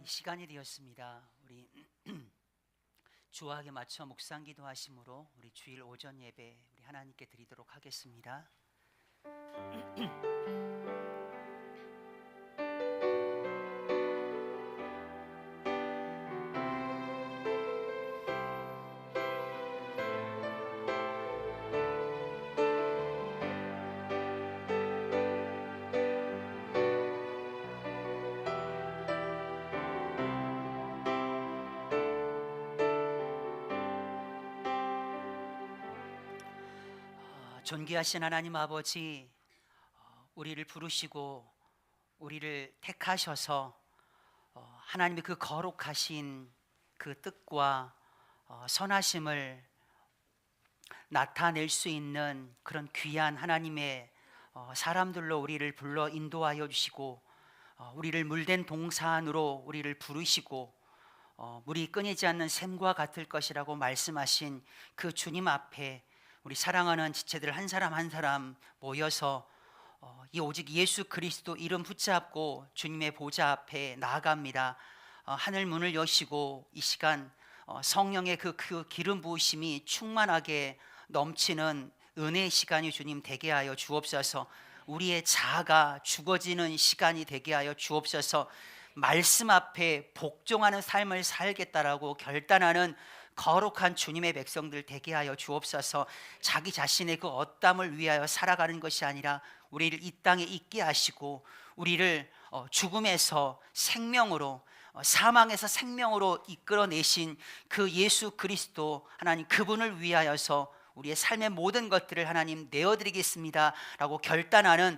시간이 되었습니다. 우리 주화에 맞춰 묵상기도 하심으로 우리 주일 오전 예배 우리 하나님께 드리도록 하겠습니다. 존귀하신 하나님 아버지, 우리를 부르시고 우리를 택하셔서 하나님의 그 거룩하신 그 뜻과 선하심을 나타낼 수 있는 그런 귀한 하나님의 사람들로 우리를 불러 인도하여 주시고, 우리를 물된 동산으로 우리를 부르시고 물이 끊이지 않는 샘과 같을 것이라고 말씀하신 그 주님 앞에 우리 사랑하는 지체들 한 사람 한 사람 모여서 이 오직 예수 그리스도 이름 붙잡고 주님의 보좌 앞에 나아갑니다. 하늘 문을 여시고 이 시간 성령의 그 기름 부으심이 충만하게 넘치는 은혜의 시간이 주님 되게 하여 주옵소서. 우리의 자아가 죽어지는 시간이 되게 하여 주옵소서. 말씀 앞에 복종하는 삶을 살겠다라고 결단하는 거룩한 주님의 백성들 되게 하여 주옵소서. 자기 자신의 그 얻담을 위하여 살아가는 것이 아니라 우리를 이 땅에 있게 하시고 우리를 죽음에서 생명으로, 사망에서 생명으로 이끌어내신 그 예수 그리스도 하나님, 그분을 위하여서 우리의 삶의 모든 것들을 하나님 내어드리겠습니다 라고 결단하는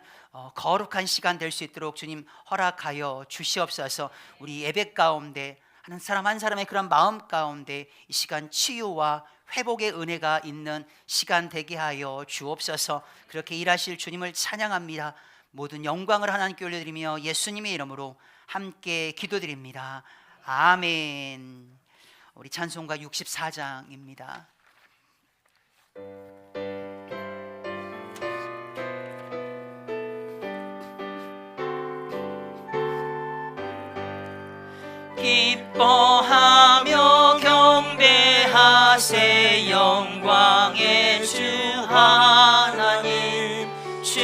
거룩한 시간 될 수 있도록 주님 허락하여 주시옵소서. 우리 예배 가운데 한 사람 한 사람의 그런 마음 가운데 이 시간 치유와 회복의 은혜가 있는 시간 되게 하여 주옵소서. 그렇게 일하실 주님을 찬양합니다. 모든 영광을 하나님께 올려드리며 예수님의 이름으로 함께 기도드립니다. 아멘. 우리 찬송가 64장입니다. 기뻐하며 경배하세 영광의 주 하나님. 주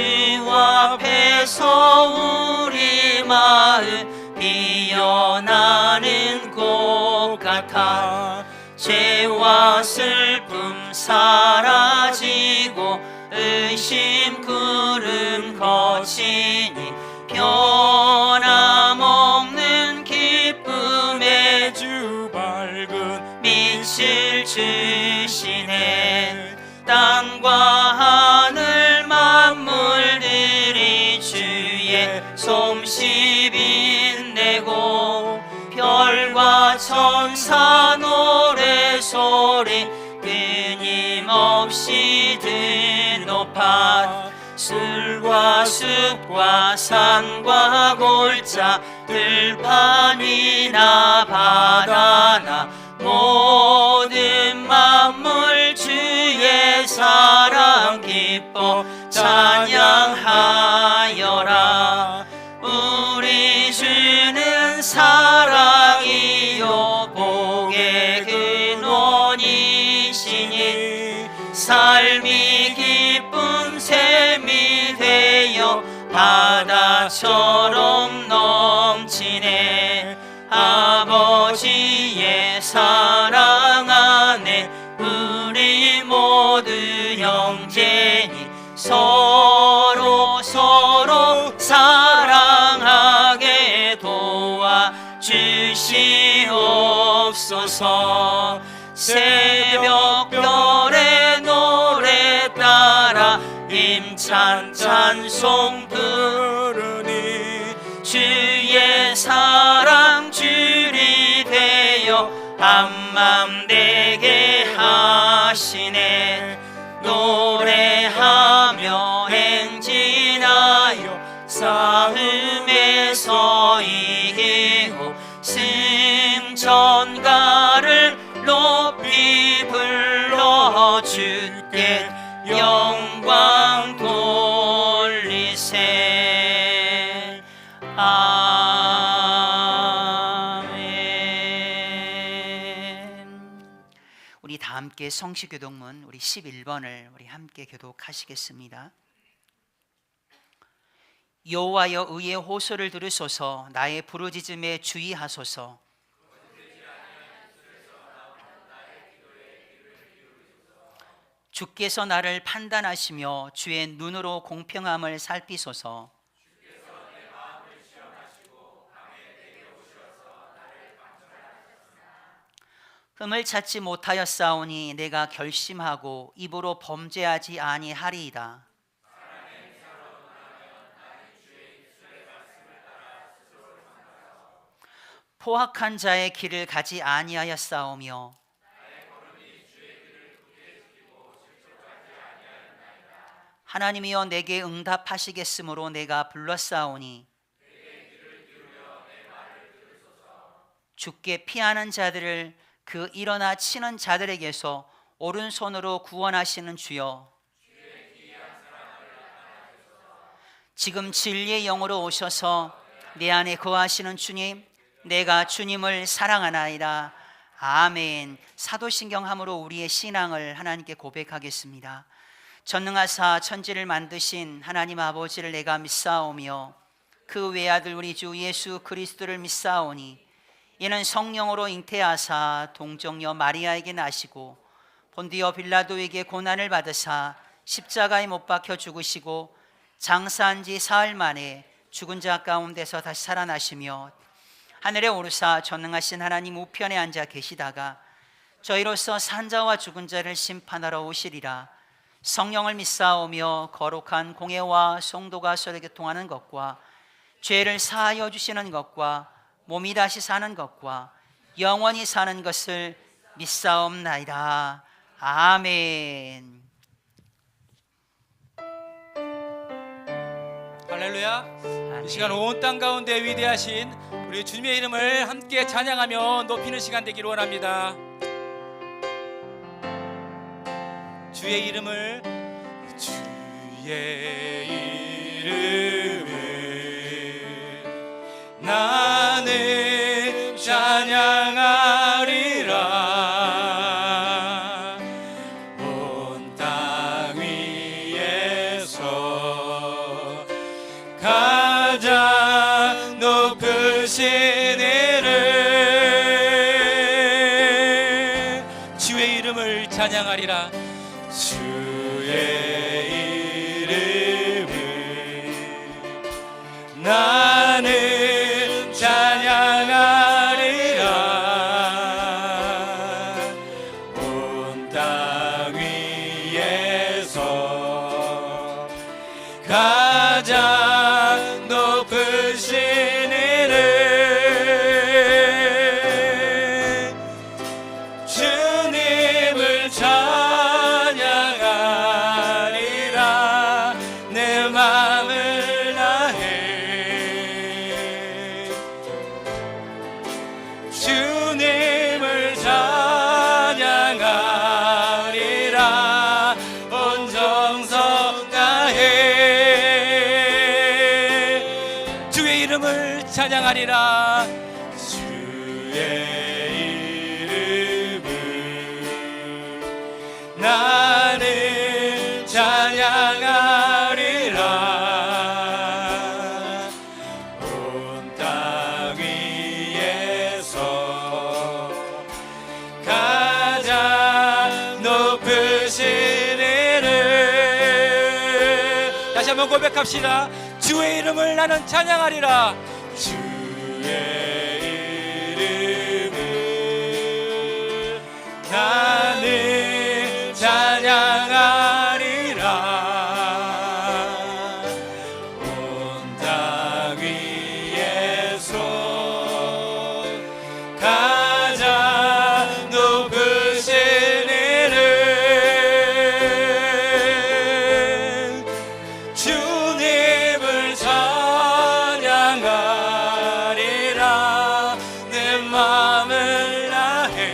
앞에서 우리 마음 피어나는 꽃 같아 죄와 슬픔 사라지고 의심 구름 거치니 변함없는 기쁨의 주 밝은 빛을 주시네. 땅과 하늘 만물들이 주의 솜씨 빛내고 별과 천사 노래소리 끊임없이 드높아 술과 숲과 산과 골짜 들판이나 바다나 모든 만물 주의 사랑 기뻐 찬양하여라. 우리 주는 사랑이요 복의 근원이시니 삶이 기쁨 샘이 되어 바다처럼 넘치네. 아버지의 사랑 안에 우리 모두 형제니 서로 사랑하게 도와주시옵소서. 새벽별의 노래 따라 힘찬 찬송 부르니 주의 사랑 줄이 되어 한맘 되게 하시네. 노래하며 행진하여 싸움에서 이기고 승천가를 높이 불러 주께 영광 돌리세. 아멘. 함께 성시교독문 우리 11번을 우리 함께 교독하시겠습니다. 여호와여 의의 호소를 들으소서. 나의 부르짖음에 주의하소서. 주께서 나를 판단하시며 주의 눈으로 공평함을 살피소서. 흠을 찾지 못하였사오니 내가 결심하고 입으로 범죄하지 아니하리이다. 포악한 자의 길을 가지 아니하였사오며 하나님이여 내게 응답하시겠으므로 내가 불렀사오니 주께 피하는 자들을 그 일어나 치는 자들에게서 오른손으로 구원하시는 주여, 지금 진리의 영으로 오셔서 내 안에 거하시는 주님, 내가 주님을 사랑하나이다. 아멘. 사도신경함으로 우리의 신앙을 하나님께 고백하겠습니다. 전능하사 천지를 만드신 하나님 아버지를 내가 믿사오며 그 외아들 우리 주 예수 그리스도를 믿사오니 이는 성령으로 잉태하사 동정녀 마리아에게 나시고 본디오 빌라도에게 고난을 받으사 십자가에 못 박혀 죽으시고 장사한 지 사흘 만에 죽은 자 가운데서 다시 살아나시며 하늘에 오르사 전능하신 하나님 우편에 앉아 계시다가 저희로서 산자와 죽은 자를 심판하러 오시리라. 성령을 믿사오며 거룩한 공회와 성도가 서로 교통하는 것과 죄를 사하여 주시는 것과 몸이 다시 사는 것과 영원히 사는 것을 믿사옵나이다. 아멘. 할렐루야. 아멘. 이 시간 온 땅 가운데 위대하신 우리 주님의 이름을 함께 찬양하며 높이는 시간 되기를 원합니다. 주의 이름을, 주의 이름을 나는 찬양하리라. 온 땅 위에서 가장 높으신 이름, 주의 이름을 찬양하리라. 주의 이름을 나는 찬양하리라. 온 땅 위에서 가장 높으신 이름, 주님을 찬양하리라. 내 마음을 다해 주님을 찬양하리라. 온 정성 다해 주의 이름을 찬양하리라. 주의 나는 찬양하리라. 온 땅 위에서 가장 높으신 이름, 다시 한번 고백합시다. 주의 이름을 나는 찬양하리라. 주의 이름을 나는 찬양하리라. 온 땅 위에서 가장 높으신 이름, 주님을 찬양하리라. 내 마음을 다해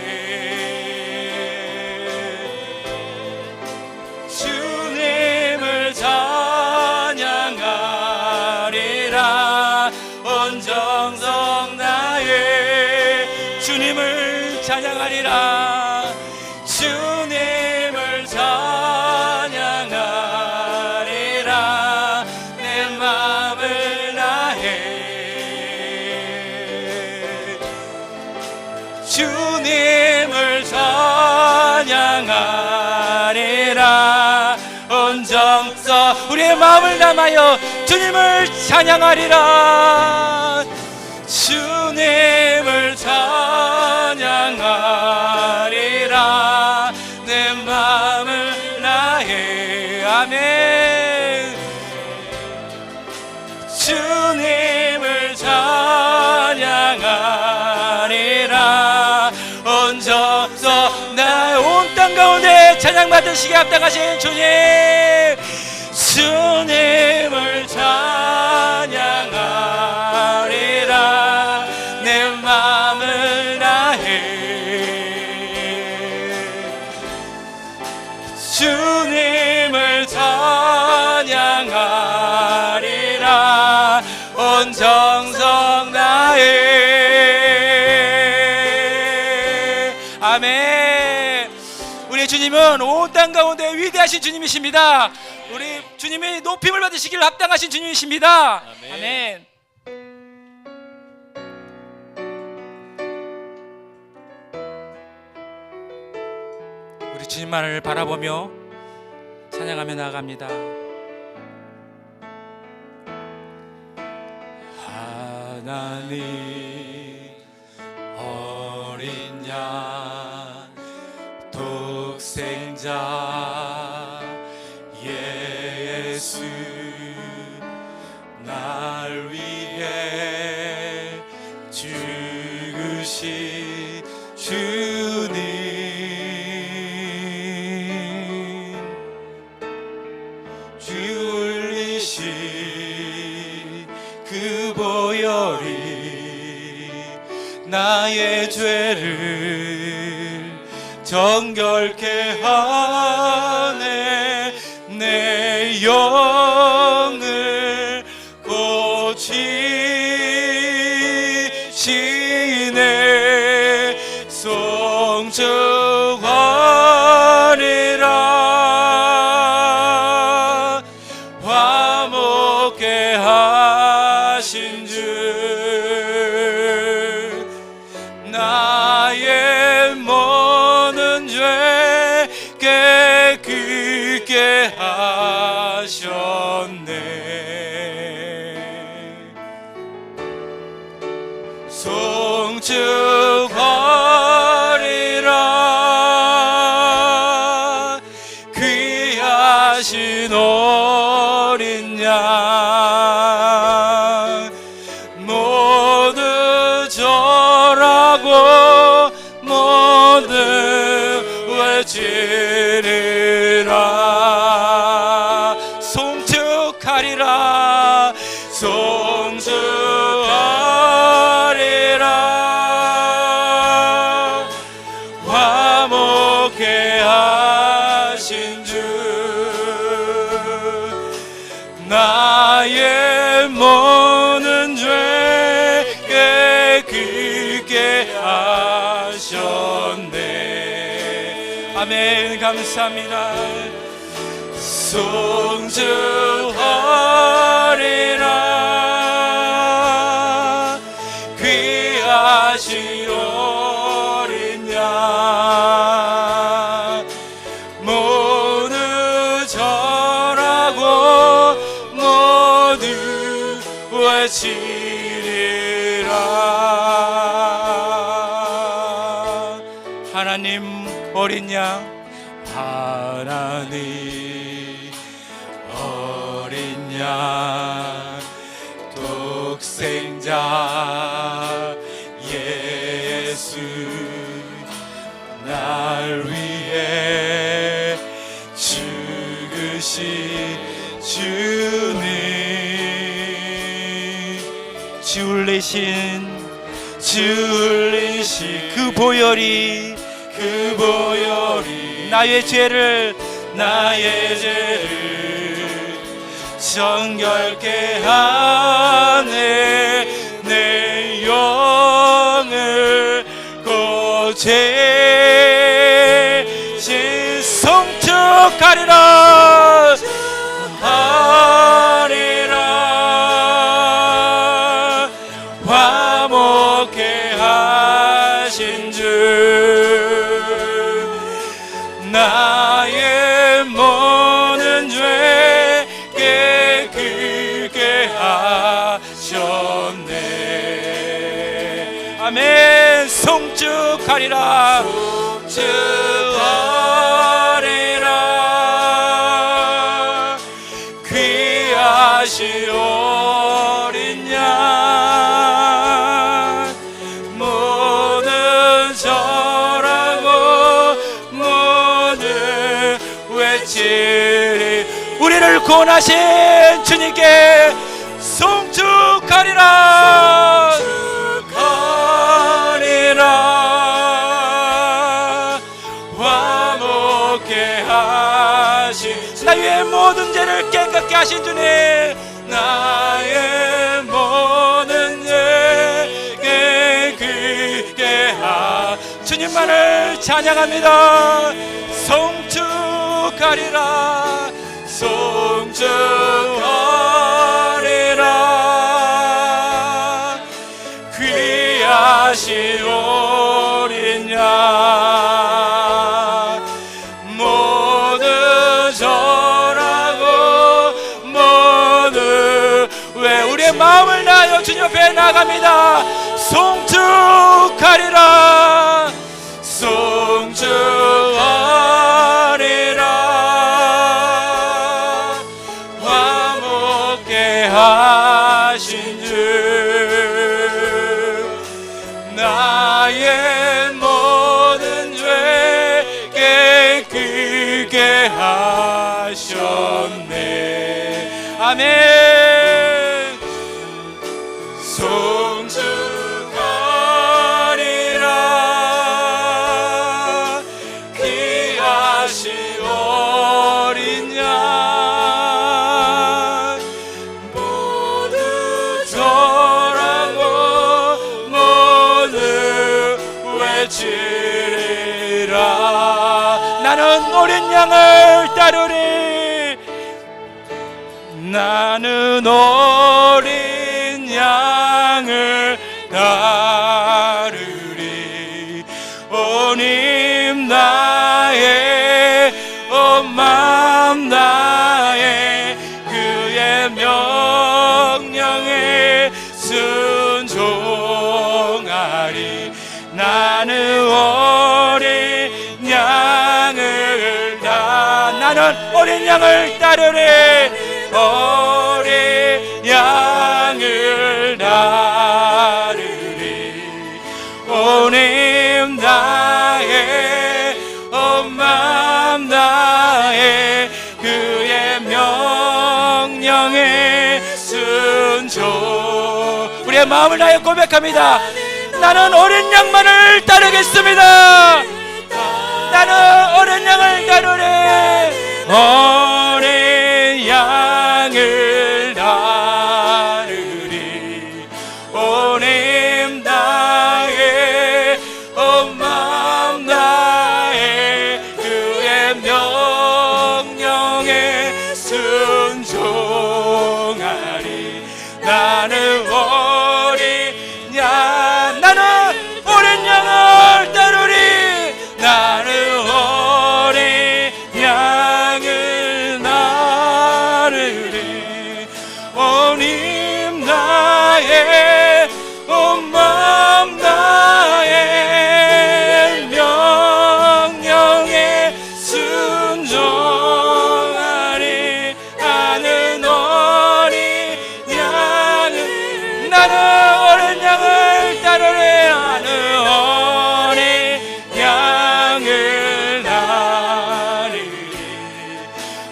찬양하리라. 온 정서 우리의 마음을 담아여 주님을 찬양하리라. 주님을 찬양하리라. 내 마음을 다해. 아멘. 주님을 찬양하리라. 온 정서 나의 온 땅 가운데 찬양받으시게 합당하신 주님, 주님을 찬양하리라. 내 마음을 다해 주님을 찬양하리라. 온 정성 다해. 아멘. 우리 주님은 온 땅 가운데 위대하신 주님이십니다. 우리 주님이 높임을 받으시기를 합당하신 주님이십니다. 아멘. 우리 주님만을 바라보며 찬양하며 나아갑니다. 하나님 어린 양 독생자 예수 날 위해 죽으신 주님, 주 흘리신 그 보혈이 나의 죄를 정결케 하네. 내 영을 고치시네. 송축하리라. 화목케 하신 주, 나의 모든 죄 깨끗게 하셨네. 송축하리라. 귀하신 어린 양 모두 절하고 모두 외치리라. 송축하리라. 송축하리라. 화목케 하신 주, 나의 모든 죄 깨끗게 하셨네. 아멘. 감사합니다. 송축하리라. 귀하신 어린 양 모두 절하고 모두 외치리라. 하나님 어린 양, 하나님 어린 양 독생자 예수 날 위해 죽으신 주님, 주 흘리신 그 보혈이 나의 죄를 정결케 하네. 내 영을 고치신 송축하리라. 하리라. 화목케 하신 주, 나의 송축하리라 송축하리라 귀하시 어린 양 모든 절하고 모든 외치리 우리를 구원하신 주님께 송축하리라 송축하리라 화목케 하신 나의 모든 죄를 깨끗게 하신 주님 나의 모든 죄 깨끗게 하 주님만을 찬양합니다 송축하리라 송축하리라 귀하신 어린 양 모든 절하고 모든 왜 우리의 마음을 다하여 주님 앞에 나갑니다 송축하리라 송축하리라 화목케 하신 주 나의 모든 죄 깨끗게 하셨네 아멘 송축하리라 귀하신 어린 양 모두 절하고 모두 외치리라 나는 어린 양을 따르리 나는 어린 양을 따르리 오님 나의 온 마음 나의 그의 명령에 순종하리 나는 어린 양을 나는 어린 양을 따르리 어린 양을 따르리 오님 나의 온 마음 나의 그의 명령에 순종 우리의 마음을 다해 고백합니다 나는 어린 양만을 따르겠습니다 나는 어린 양을 따르리 어린 양을 따르리 오님 나의 온 마음 나의 그의 명령에 순종하리 나는 어린 양 나는 어린 양을 따르리 나는 어린 양을 따르리 오님 나의 온 마음 나의 명령에 순종하리 나는 어린 양을 나는 어린 양을 따르리 나는 어린 양을 따르리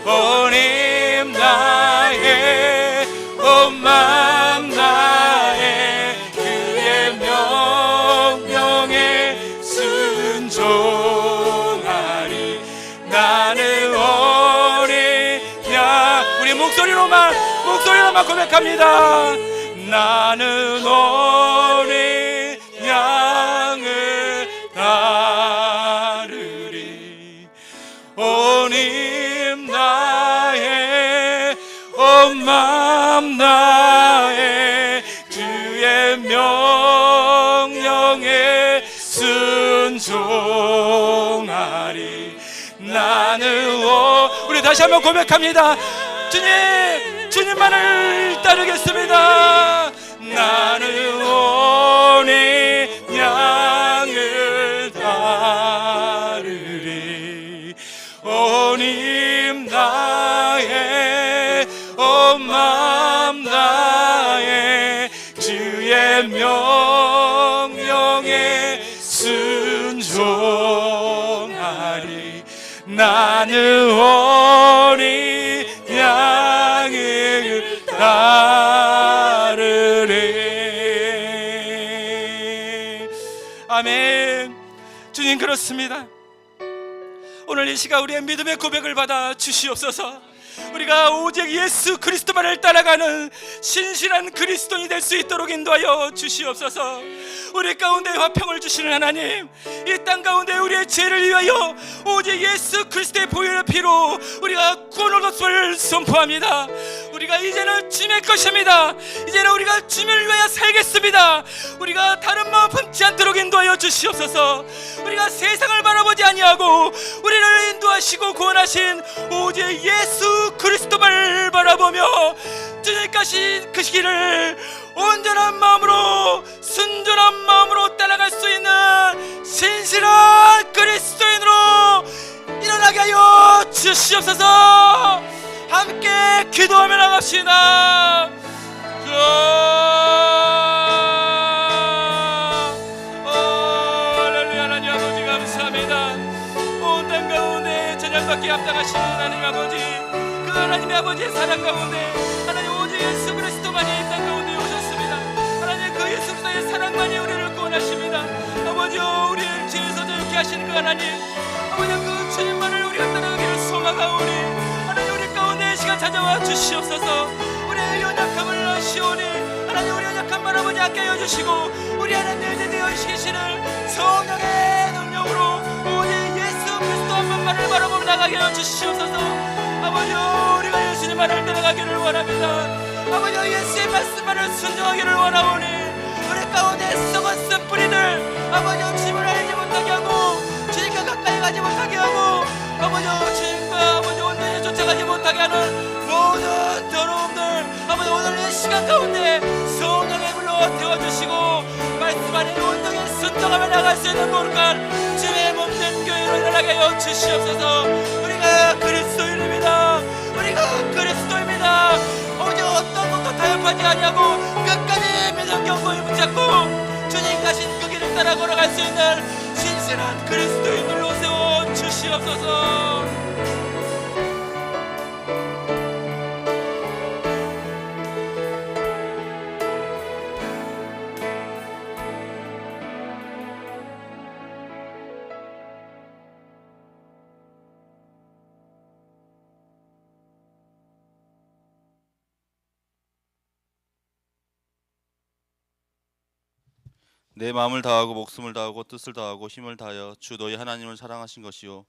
오님 나의 온 마음 나의 그의 명령에 순종하리 나는 어린 양 우리 목소리로만 고백합니다 나는 어린 양을 따르리 오님 나의 온 마음 나의 주의 명령에 순종하리 나는 우리 다시 한번 고백합니다 주님만을 따르겠습니다 나는 어린 양을 온 마음 다해 주의 명령에 순종하리. 나는 어린 양을 따르리. 아멘. 주님, 그렇습니다. 오늘 이 시간 우리의 믿음의 고백을 받아 주시옵소서. 우리가 오직 예수 그리스도만을 따라가는 신실한 그리스도인이 될 수 있도록 인도하여 주시옵소서. 우리 가운데 화평을 주시는 하나님, 이 땅 가운데 우리의 죄를 위하여 오직 예수 그리스도의 보혈의 피로 우리가 구원을 얻음을 선포합니다. 우리가 이제는 주님의 것입니다. 이제는 우리가 주님을 위하여 살겠습니다. 우리가 다른 마음 품지 않도록 인도하여 주시옵소서. 우리가 세상을 바라보지 아니하고 우리를 인도하시고 구원하신 오직 예수 그리스도만을 바라보며 주님 가신 그 길을 온전한 마음으로 순전한 마음으로 따라갈 수 있는 신실한 그리스도인으로 일어나게 하여 주시옵소서. 함께 기도하며 나갑시다. 할렐루야. 하나님 아버지 감사합니다. 온 땅 가운데 저녁밖에 앞당하시는 하나님 아버지, 그 하나님의 아버지의 사랑 가운데 하나님 오직 예수 그리스도만이 이 땅 가운데 오셨습니다. 하나님 그 예수 그리스도의 사랑만이 우리를 구원하십니다. 아버지여, 우리를 죄에서 자유케 하시는 그 하나님, 아버지 그 주님만을 우리가 따라가기를 소망하오니 하나님 우리 가운데 이 시간 찾아와 주시옵소서. 우리의 연약함을 아시오니 하나님 우리 연약함 바라보지 않게 하여 주시고 우리 하나님 내 되어 계시는 성령의 능력으로 오직 예수 그리스도 한 분만을 바라보며 나가게 하여 주시옵소서. 아버지여, 우리가 예수님만을 따라가기를 원합니다. 아버지여, 예수의 말씀만을 순종하기를 원하오니 우리 가운데 썩었은 뿌리들 아버지여 주님을 알지 못하게 하고 주님과 가까이 가지 못하게 하고 아버지여 주님과 아버지 온전히 쫓아가지 못하게 하는 모든 더러움들 아버지 오늘 이 시간 가운데 성령의 불로 태워주시고 말씀 안에 온전히 순종하며 나갈 수 있는 거룩한 주님의 몸된 교회로 일어나게 하여 주시옵소서. 우리가 그리스도인입니다. 우리가 그리스도입니다. 오직 어떤 것도 타협하지 아니하고 끝까지 믿음 경고에 붙잡고 주님 가신 그 길을 따라 걸어갈 수 있는 신실한 그리스도인들로 세워 주시옵소서. 내 마음을 다하고 목숨을 다하고 뜻을 다하고 힘을 다하여 주 너희 하나님을 사랑하신 것이요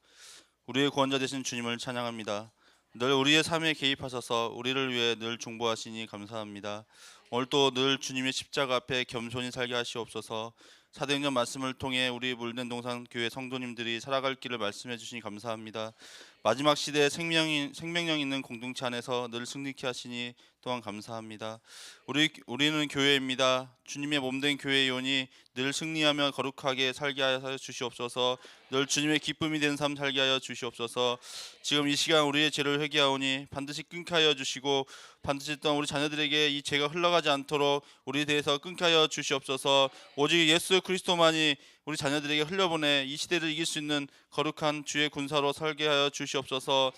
우리의 구원자 되신 주님을 찬양합니다. 늘 우리의 삶에 개입하셔서 우리를 위해 늘 중보하시니 감사합니다. 오늘도 늘 주님의 십자가 앞에 겸손히 살게 하시옵소서. 사도행전 말씀을 통해 우리 물된 동산 교회 성도님들이 살아갈 길을 말씀해 주시니 감사합니다. 마지막 시대에 생명력 있는 공동체 안에서 늘 승리케 하시니 또한 감사합니다. 우리는 교회입니다. 주님의 몸된 교회이오니 늘 승리하며 거룩하게 살게 하여 주시옵소서. 늘 주님의 기쁨이 된 삶 살게 하여 주시옵소서. 지금 이 시간 우리의 죄를 회개하오니 반드시 끊게 하여 주시고 반드시 또한 우리 자녀들에게 이 죄가 흘러가지 않도록 우리에 대해서 끊게 하여 주시옵소서. 오직 예수 그리스도만이 우리 자녀들에게 흘려보내 이 시대를 이길 수 있는 거룩한 주의 군사로 살게 하여 주시옵소서.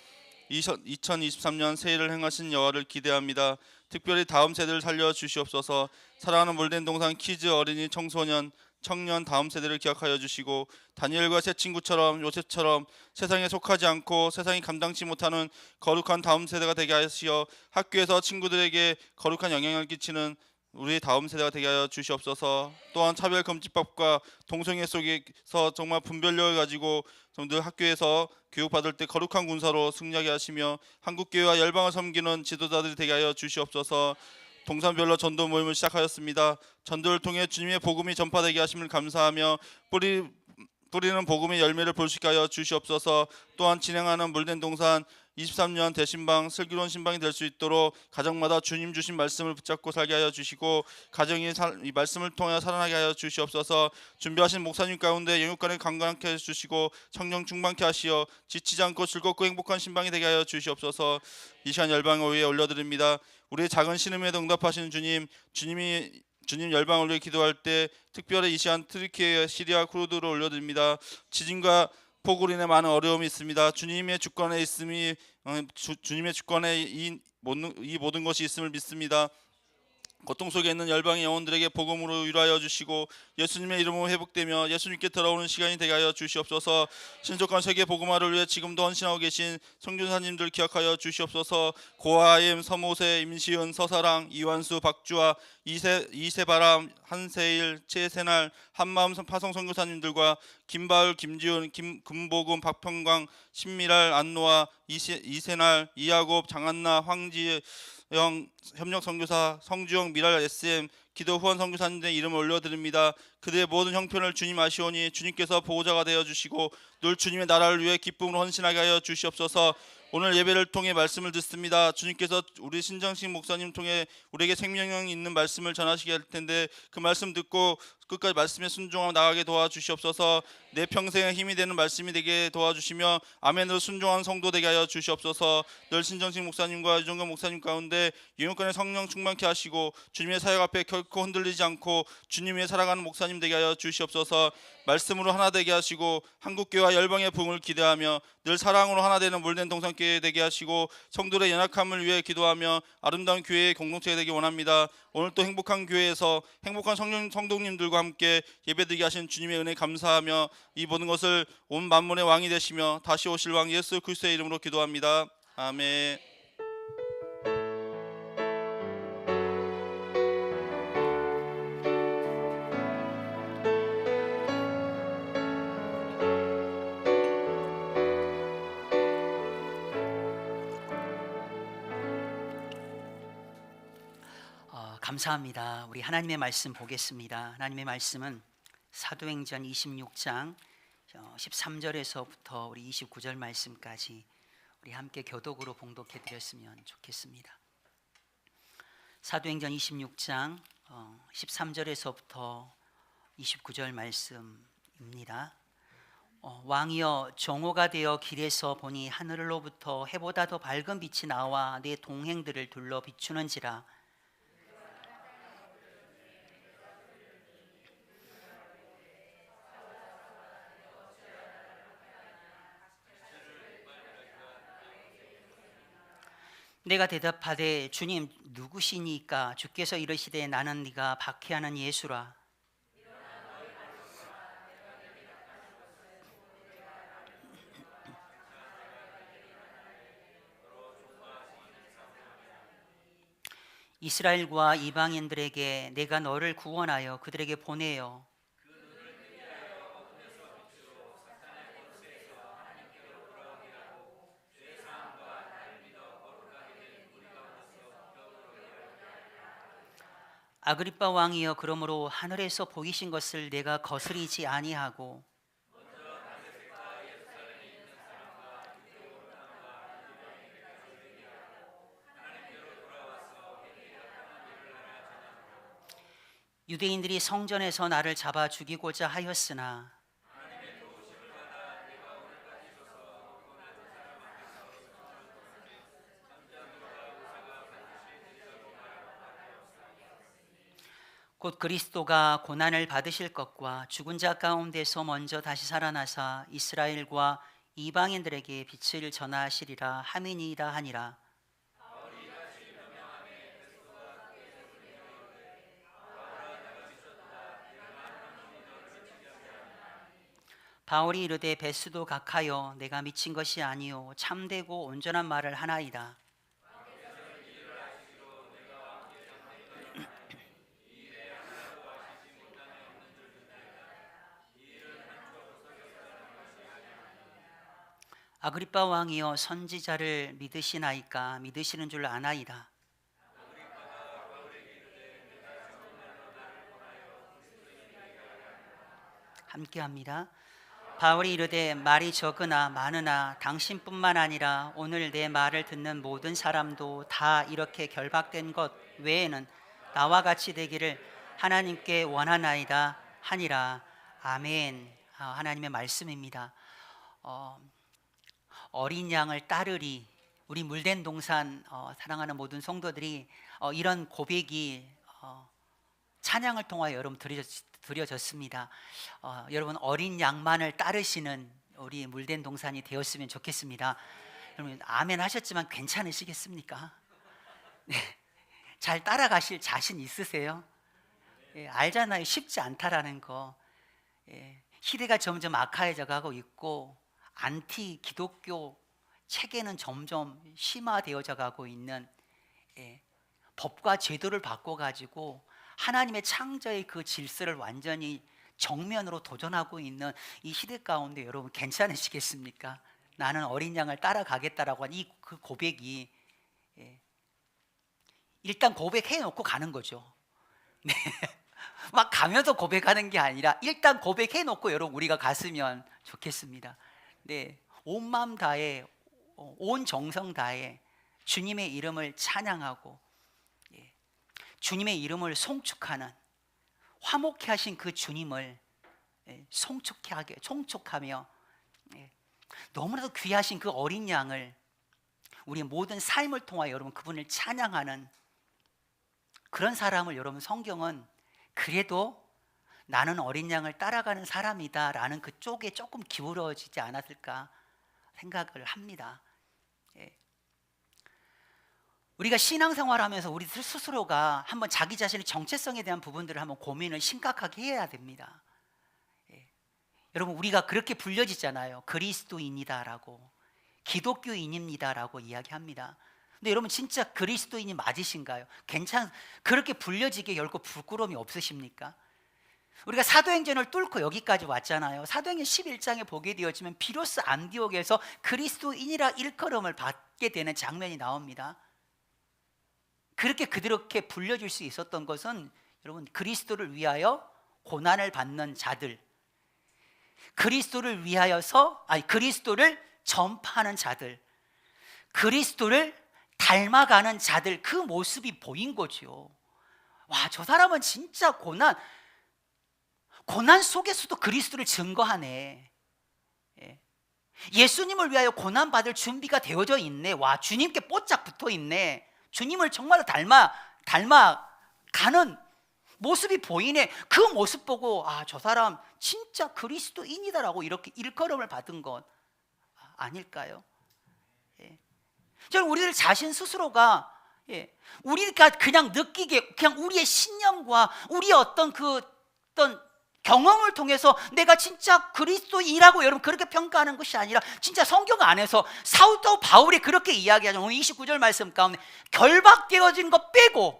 2023년 새해를 행하신 여호와를 기대합니다. 특별히 다음 세대를 살려 주시옵소서. 사랑하는 물된 동산 키즈 어린이 청소년 청년 다음 세대를 기억하여 주시고 다니엘과 새 친구처럼 요셉처럼 세상에 속하지 않고 세상이 감당치 못하는 거룩한 다음 세대가 되게 하시어 학교에서 친구들에게 거룩한 영향을 끼치는 우리 다음 세대가 되게 하여 주시옵소서. 또한 차별금지법과 동성애 속에서 정말 분별력을 가지고 늘 학교에서 교육받을 때 거룩한 군사로 승리하게 하시며 한국교회와 열방을 섬기는 지도자들이 되게 하여 주시옵소서. 동산별로 전도 모임을 시작하였습니다. 전도를 통해 주님의 복음이 전파되게 하심을 감사하며 뿌리는 복음의 열매를 볼 수 있게 하여 주시옵소서. 또한 진행하는 물된 동산 23년 대신방 슬기로운 신방이 될 수 있도록 가정마다 주님 주신 말씀을 붙잡고 살게 하여 주시고 가정이 이 말씀을 통하여 살아나게 하여 주시옵소서. 준비하신 목사님 가운데 영육간에 강건하게 해주시고 성령 충만케 하시어 지치지 않고 즐겁고 행복한 신방이 되게 하여 주시옵소서. 이 시간 열방을 위해 올려드립니다. 우리의 작은 신음에도 응답하시는 주님 열방을 위해 기도할 때 특별히 이 시간 트리키에 시리아 쿠르드를 올려드립니다. 지진과 폭우로 인해 많은 어려움이 있습니다. 주님의 주권에 있음이 주님의 주권에 이 모든 것이 있음을 믿습니다. 고통 속에 있는 열방의 영혼들에게 복음으로 위로하여 주시고 예수님의 이름으로 회복되며 예수님께 돌아오는 시간이 되게 하여 주시옵소서. 신속한 세계 복음화를 위해 지금도 헌신하고 계신 성교사님들 기억하여 주시옵소서. 고아임, 서모세, 임시은, 서사랑, 이완수, 박주아, 이세바람, 한세일, 최세날, 한마음 파송 선교사님들과 김바울, 김지훈, 금복음, 박평광, 신미랄, 안노아, 이세날, 이야곱, 장한나, 황지영 협력 선교사, 성주영, 미랄, SM 기도 후원 선교사님들의 이름을 올려드립니다. 그들의 모든 형편을 주님 아시오니 주님께서 보호자가 되어 주시고 늘 주님의 나라를 위해 기쁨으로 헌신하게 하여 주시옵소서. 오늘 예배를 통해 말씀을 듣습니다. 주님께서 우리 신정식 목사님 통해 우리에게 생명력 있는 말씀을 전하시게 할 텐데 그 말씀 듣고 끝까지 말씀에 순종하며 나가게 도와주시옵소서. 내 평생에 힘이 되는 말씀이 되게 도와주시며 아멘으로 순종하는 성도 되게 하여 주시옵소서. 늘 신정식 목사님과 유정근 목사님 가운데 영육간의 성령 충만케 하시고 주님의 사역 앞에 결코 흔들리지 않고 주님 위해 살아가는 목사님 되게 하여 주시옵소서. 말씀으로 하나 되게 하시고 한국교회와 열방의 부흥을 기대하며 늘 사랑으로 하나 되는 물된 동산교회 되게 하시고 성도들의 연약함을 위해 기도하며 아름다운 교회의 공동체가 되기 원합니다. 오늘 또 행복한 교회에서 행복한 성도님들과 함께 예배드리게 하신 주님의 은혜 감사하며 이 모든 것을 온 만물의 왕이 되시며 다시 오실 왕 예수 그리스도의 이름으로 기도합니다. 아멘. 감사합니다. 우리 하나님의 말씀 보겠습니다. 하나님의 말씀은 사도행전 26장 13절에서부터 우리 29절 말씀까지 우리 함께 교독으로 봉독해 드렸으면 좋겠습니다. 사도행전 26장 13절에서부터 29절 말씀입니다. 왕이여 정오가 되어 길에서 보니 하늘로부터 해보다 더 밝은 빛이 나와 내 동행들을 둘러 비추는지라. 내가 대답하되 주님 누구시니까? 주께서 이르시되 나는 네가 박해하는 예수라. 이스라엘과 이방인들에게 내가 너를 구원하여 그들에게 보내어 아그리빠 왕이여 그러므로 하늘에서 보이신 것을 내가 거스리지 아니하고 유대인들이 성전에서 나를 잡아 죽이고자 하였으나 곧 그리스도가 고난을 받으실 것과 죽은 자 가운데서 먼저 다시 살아나사 이스라엘과 이방인들에게 빛을 전하시리라 함이니이다 하니라. 바울이 이르되 베스도 각하여 내가 미친 것이 아니요 참되고 온전한 말을 하나이다. 아그리빠 왕이여 선지자를 믿으시나이까? 믿으시는 줄 아나이다. 함께합니다. 바울이 이르되 말이 적으나 많으나 당신뿐만 아니라 오늘 내 말을 듣는 모든 사람도 다 이렇게 결박된 것 외에는 나와 같이 되기를 하나님께 원하나이다 하니라. 아멘. 하나님의 말씀입니다. 어린 양을 따르리. 우리 물된 동산 사랑하는 모든 성도들이 이런 고백이 찬양을 통하여 여러분 드려졌습니다. 여러분 어린 양만을 따르시는 우리 물된 동산이 되었으면 좋겠습니다. 여러분 아멘 하셨지만 괜찮으시겠습니까? 네. 잘 따라가실 자신 있으세요? 예, 알잖아요. 쉽지 않다라는 거. 예, 시대가 점점 악화해져 가고 있고 안티 기독교 체계는 점점 심화되어져 가고 있는, 법과 제도를 바꿔가지고 하나님의 창조의 그 질서를 완전히 정면으로 도전하고 있는 이 시대 가운데 여러분 괜찮으시겠습니까? 나는 어린 양을 따라가겠다라고 한 이 그 고백이, 일단 고백해 놓고 가는 거죠. 네. 막 가면서 고백하는 게 아니라 일단 고백해 놓고 여러분 우리가 갔으면 좋겠습니다. 네, 온 마음 다해 온 정성 다해 주님의 이름을 찬양하고 주님의 이름을 송축하는, 화목케 하신 그 주님을 송축하며 너무나도 귀하신 그 어린 양을 우리의 모든 삶을 통하여 여러분 그분을 찬양하는 그런 사람을 여러분 성경은 그래도 나는 어린 양을 따라가는 사람이다 라는 그쪽에 조금 기울어지지 않았을까 생각을 합니다. 우리가 신앙생활하면서 우리 스스로가 한번 자기 자신의 정체성에 대한 부분들을 한번 고민을 심각하게 해야 됩니다. 여러분 우리가 그렇게 불려지잖아요. 그리스도인이다라고, 기독교인입니다라고 이야기합니다. 근데 여러분 진짜 그리스도인이 맞으신가요? 그렇게 불려지게 결코 부끄러움이 없으십니까? 우리가 사도행전을 뚫고 여기까지 왔잖아요. 사도행전 11장에 보게 되어지면 비로소 안디옥에서 그리스도인이라 일컬음을 받게 되는 장면이 나옵니다. 그렇게 불려질 수 있었던 것은 여러분 그리스도를 위하여 고난을 받는 자들, 그리스도를 전파하는 자들, 그리스도를 닮아가는 자들, 그 모습이 보인 거죠. 와, 저 사람은 진짜 고난 속에서도 그리스도를 증거하네. 예수님을 위하여 고난 받을 준비가 되어져 있네. 와, 주님께 뽀짝 붙어 있네. 주님을 정말 닮아가는 모습이 보이네. 그 모습 보고 저 사람 진짜 그리스도인이다라고 이렇게 일컬음을 받은 것 아닐까요? 저는 우리들 자신 스스로가 우리가 그냥 느끼게 그냥 우리의 신념과 우리의 어떤 경험을 통해서 내가 진짜 그리스도인이라고 여러분 그렇게 평가하는 것이 아니라 진짜 성경 안에서 사도 바울이 그렇게 이야기하죠. 오늘 29절 말씀 가운데 결박되어진 것 빼고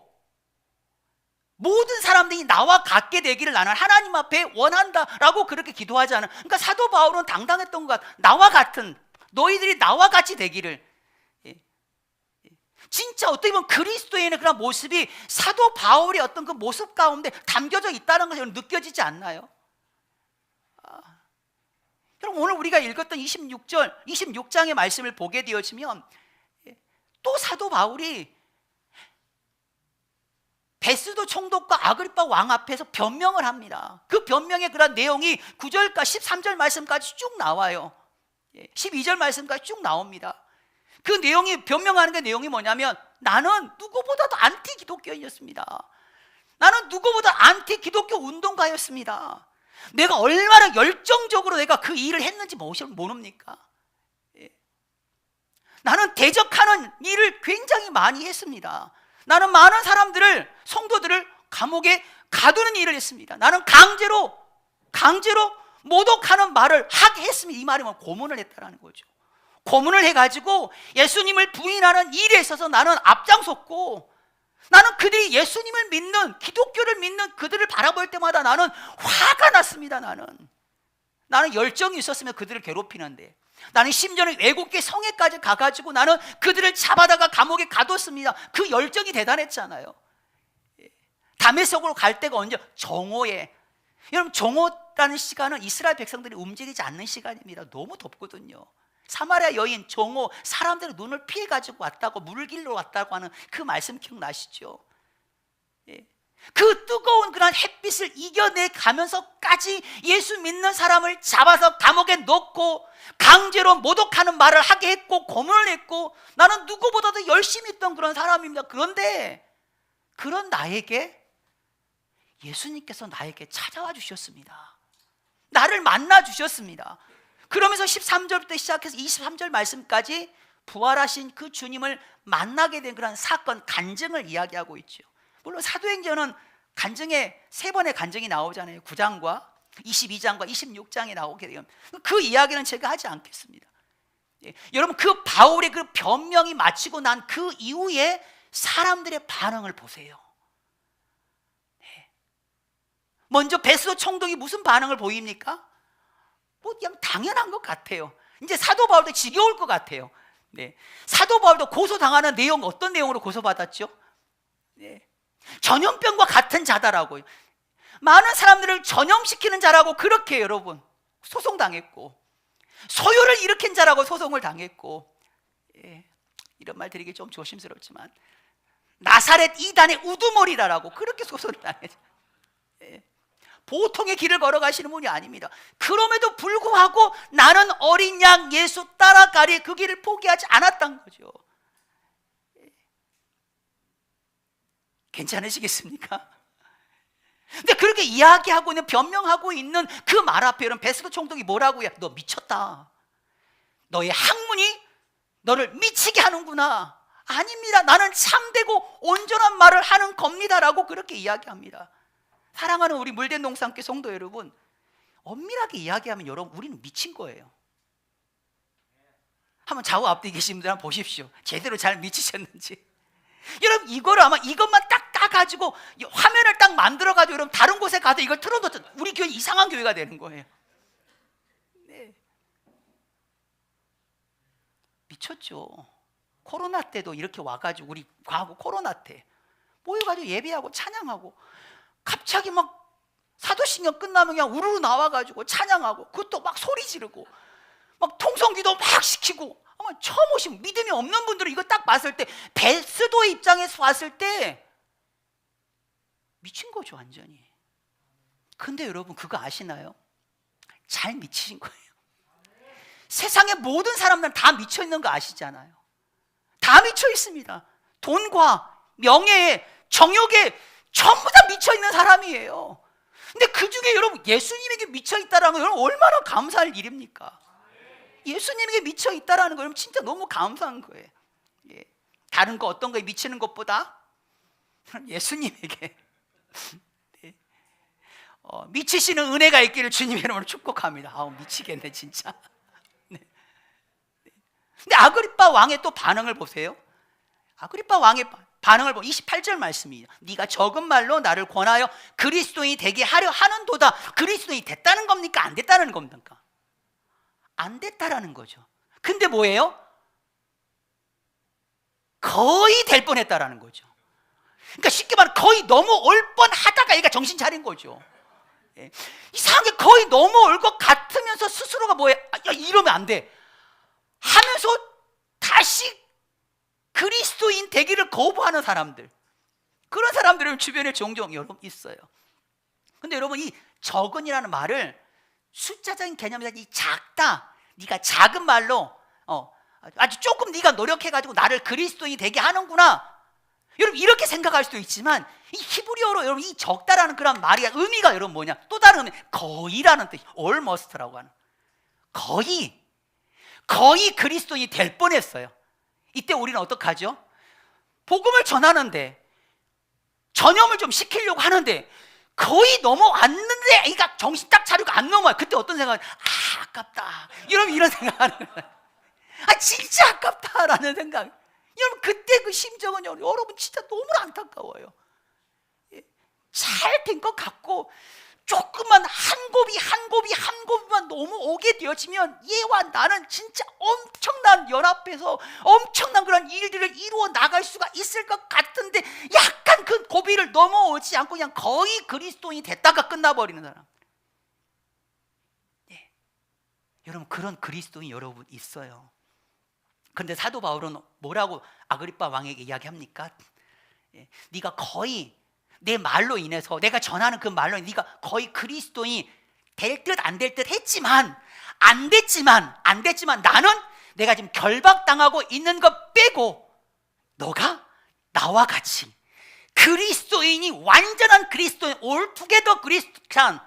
모든 사람들이 나와 같게 되기를 나는 하나님 앞에 원한다라고 그렇게 기도하지 않은, 그러니까 사도 바울은 당당했던 것 같아. 나와 같은, 너희들이 나와 같이 되기를. 진짜 어떻게 보면 그리스도인의 그런 모습이 사도 바울의 어떤 그 모습 가운데 담겨져 있다는 것이 느껴지지 않나요? 여러분 오늘 우리가 읽었던 26장의 말씀을 보게 되어지면 또 사도 바울이 베스도 총독과 아그리파 왕 앞에서 변명을 합니다. 그 변명의 그런 내용이 9절과 13절 말씀까지 쭉 나와요. 12절 말씀까지 쭉 나옵니다. 그 내용이, 변명하는 게 내용이 뭐냐면 나는 누구보다도 안티 기독교인이었습니다. 나는 누구보다 안티 기독교 운동가였습니다. 내가 얼마나 열정적으로 내가 그 일을 했는지 모릅니까? 나는 대적하는 일을 굉장히 많이 했습니다. 나는 많은 사람들을, 성도들을 감옥에 가두는 일을 했습니다. 나는 강제로 모독하는 말을 하게 했습니다. 이 말이 뭐 고문을 했다라는 거죠. 고문을 해가지고 예수님을 부인하는 일에 있어서 나는 앞장섰고, 나는 그들이 예수님을 믿는, 기독교를 믿는 그들을 바라볼 때마다 나는 화가 났습니다. 나는 열정이 있었으면 그들을 괴롭히는데, 나는 심지어는 외국계 성에까지 가가지고 나는 그들을 잡아다가 감옥에 가뒀습니다. 그 열정이 대단했잖아요. 다메섹으로 갈 때가 언제? 정오에. 여러분 정오 봄꽃라는 시간은 이스라엘 백성들이 움직이지 않는 시간입니다. 너무 덥거든요. 사마리아 여인 정오 사람들이 눈을 피해 가지고 왔다고 물길로 왔다고 하는 그 말씀 기억나시죠? 예. 그 뜨거운 그런 햇빛을 이겨내 가면서까지 예수 믿는 사람을 잡아서 감옥에 넣고 강제로 모독하는 말을 하게 했고 고문을 했고 나는 누구보다도 열심히 했던 그런 사람입니다. 그런데 그런 나에게 예수님께서 나에게 찾아와 주셨습니다. 나를 만나 주셨습니다. 그러면서 13절부터 시작해서 23절 말씀까지 부활하신 그 주님을 만나게 된 그런 사건, 간증을 이야기하고 있죠. 물론 사도행전은 간증에 3번의 간증이 나오잖아요. 9장과 22장과 26장이 나오게 되면 그 이야기는 제가 하지 않겠습니다. 예, 여러분 그 바울의 그 변명이 마치고 난 그 이후에 사람들의 반응을 보세요. 예. 먼저 베스도 총독이 무슨 반응을 보입니까? 뭐 그냥 당연한 것 같아요. 이제 사도 바울도 지겨울 것 같아요. 네. 사도 바울도 고소당하는 내용 어떤 내용으로 고소받았죠? 네. 전염병과 같은 자다라고요. 많은 사람들을 전염시키는 자라고 그렇게 여러분 소송당했고 소요를 일으킨 자라고 소송을 당했고 예. 이런 말 드리기 좀 조심스럽지만 나사렛 이단의 우두머리라고 그렇게 소송을 당했죠. 예. 보통의 길을 걸어가시는 분이 아닙니다. 그럼에도 불구하고 나는 어린 양 예수 따라가리 그 길을 포기하지 않았던 거죠. 괜찮으시겠습니까? 근데 그렇게 이야기하고 있는 변명하고 있는 그 말 앞에 여러분 베스도 총독이 뭐라고 해요? 너 미쳤다. 너의 학문이 너를 미치게 하는구나. 아닙니다. 나는 참되고 온전한 말을 하는 겁니다라고 그렇게 이야기합니다. 사랑하는 우리 물된 농산교 성도 여러분, 엄밀하게 이야기하면 여러분 우리는 미친 거예요. 한번 좌우 앞뒤 계신 분들 한번 보십시오. 제대로 잘 미치셨는지. 여러분 이거를 아마 이것만 딱 까가지고 화면을 딱 만들어가지고 여러분 다른 곳에 가서 이걸 틀어놓던 우리 교회 이상한 교회가 되는 거예요. 네. 미쳤죠. 코로나 때도 이렇게 와가지고 우리 과거 코로나 때 모여가지고 예배하고 찬양하고 갑자기 막 사도신경 끝나면 그냥 우르르 나와가지고 찬양하고 그것도 막 소리 지르고 막 통성기도 막 시키고 아마 처음 오신 믿음이 없는 분들은 이거 딱 봤을 때 베스도의 입장에서 봤을 때 미친 거죠 완전히. 근데 여러분 그거 아시나요? 잘 미치신 거예요. 세상의 모든 사람들은 다 미쳐 있는 거 아시잖아요. 다 미쳐 있습니다. 돈과 명예에 정욕에 전부 다 미쳐 있는 사람이에요. 근데 그 중에 여러분 예수님에게 미쳐 있다라는 건 여러분 얼마나 감사할 일입니까? 예수님에게 미쳐 있다라는 거 여러분 진짜 너무 감사한 거예요. 예. 다른 거 어떤 거에 미치는 것보다 예수님에게 네. 미치시는 은혜가 있기를 주님 이름으로 축복합니다. 아우 미치겠네 진짜. 네. 네. 근데 아그리빠 왕의 또 반응을 보세요. 아그리빠 왕의 반응을 보면 28절 말씀이에요. 네가 적은 말로 나를 권하여 그리스도인이 되게 하려 하는도다. 그리스도인이 됐다는 겁니까? 안 됐다는 겁니까? 안 됐다라는 거죠. 근데 뭐예요? 거의 될 뻔했다라는 거죠. 그러니까 쉽게 말하면 거의 넘어올 뻔하다가 얘가 정신 차린 거죠. 예. 이상하게 거의 넘어올 것 같으면서 스스로가 뭐해? 야 이러면 안 돼 하면서 다시 그리스도인 되기를 거부하는 사람들, 그런 사람들은 주변에 종종 여러분 있어요. 근데 여러분 이 적은이라는 말을 숫자적인 개념에서 이 작다, 네가 작은 말로 아주 조금 네가 노력해가지고 나를 그리스도인이 되게 하는구나, 여러분 이렇게 생각할 수도 있지만 이 히브리어로 여러분 이 적다라는 그런 말이 의미가 여러분 뭐냐? 또 다른 의미, 거의라는 뜻, almost라고 하는 거의 그리스도인이 될 뻔했어요. 이때 우리는 어떡하죠? 복음을 전하는데 전염을 좀 시키려고 하는데 거의 넘어왔는데 그러니까 정신 딱 차리고 안 넘어요. 그때 어떤 생각을 아깝다 이런 생각하는 거예요. 진짜 아깝다라는 생각. 여러분 그때 그 심정은 여러분 진짜 너무 안타까워요. 잘 된 것 같고 조금만 한 곱이만 너무 오게 되어지면 얘와 나는 진짜 엄청난 연합해서 엄청난 그런 일들을 이루어 나갈 수가 있을 것 같은데 약간 그 고비를 넘어오지 않고 그냥 거의 그리스도인이 됐다가 끝나버리는 사람. 여러분, 그런 그리스도인 여러분 있어요. 그런데 사도 바울은 뭐라고 아그리빠 왕에게 이야기합니까? 네가 거의 내 말로 인해서, 내가 전하는 그 말로 인해서 네가 거의 그리스도인이 될 듯 안 될 듯 했지만 안 됐지만 나는 내가 지금 결박당하고 있는 것 빼고 너가 나와 같이 그리스도인이, 완전한 그리스도인, 올투게더 크리스찬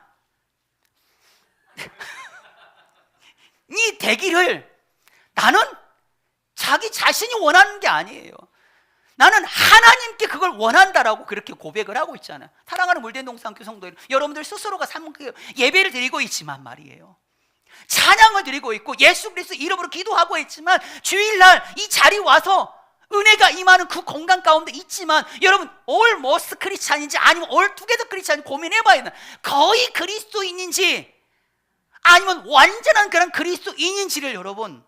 이 되기를 나는 자기 자신이 원하는 게 아니에요. 나는 하나님께 그걸 원한다라고 그렇게 고백을 하고 있잖아요. 사랑하는 물된 동산교 성도들, 여러분들 스스로가 예배를 드리고 있지만 말이에요, 찬양을 드리고 있고 예수 그리스도 이름으로 기도하고 있지만, 주일날 이 자리 와서 은혜가 임하는 그 공간 가운데 있지만, 여러분 올모스트 크리스찬인지 아니면 올투게더 크리스찬인지 고민해봐야 돼요. 거의 그리스도인인지 아니면 완전한 그런 그리스도인인지를 여러분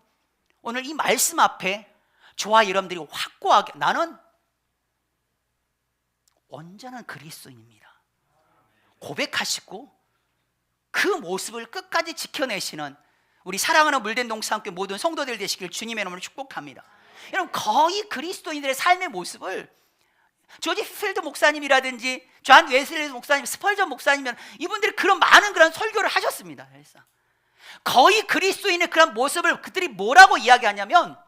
오늘 이 말씀 앞에 저와 여러분들이 확고하게, 나는 온전한 그리스도인입니다 고백하시고 그 모습을 끝까지 지켜내시는 우리 사랑하는 물된 동산교회 모든 성도들 되시길 주님의 이름으로 축복합니다. 여러분, 거의 그리스도인들의 삶의 모습을 조지 필드 목사님이라든지 존 웨슬리 목사님, 스펄전 목사님이면 이분들이 그런 많은 그런 설교를 하셨습니다. 그래서 거의 그리스도인의 그런 모습을 그들이 뭐라고 이야기하냐면,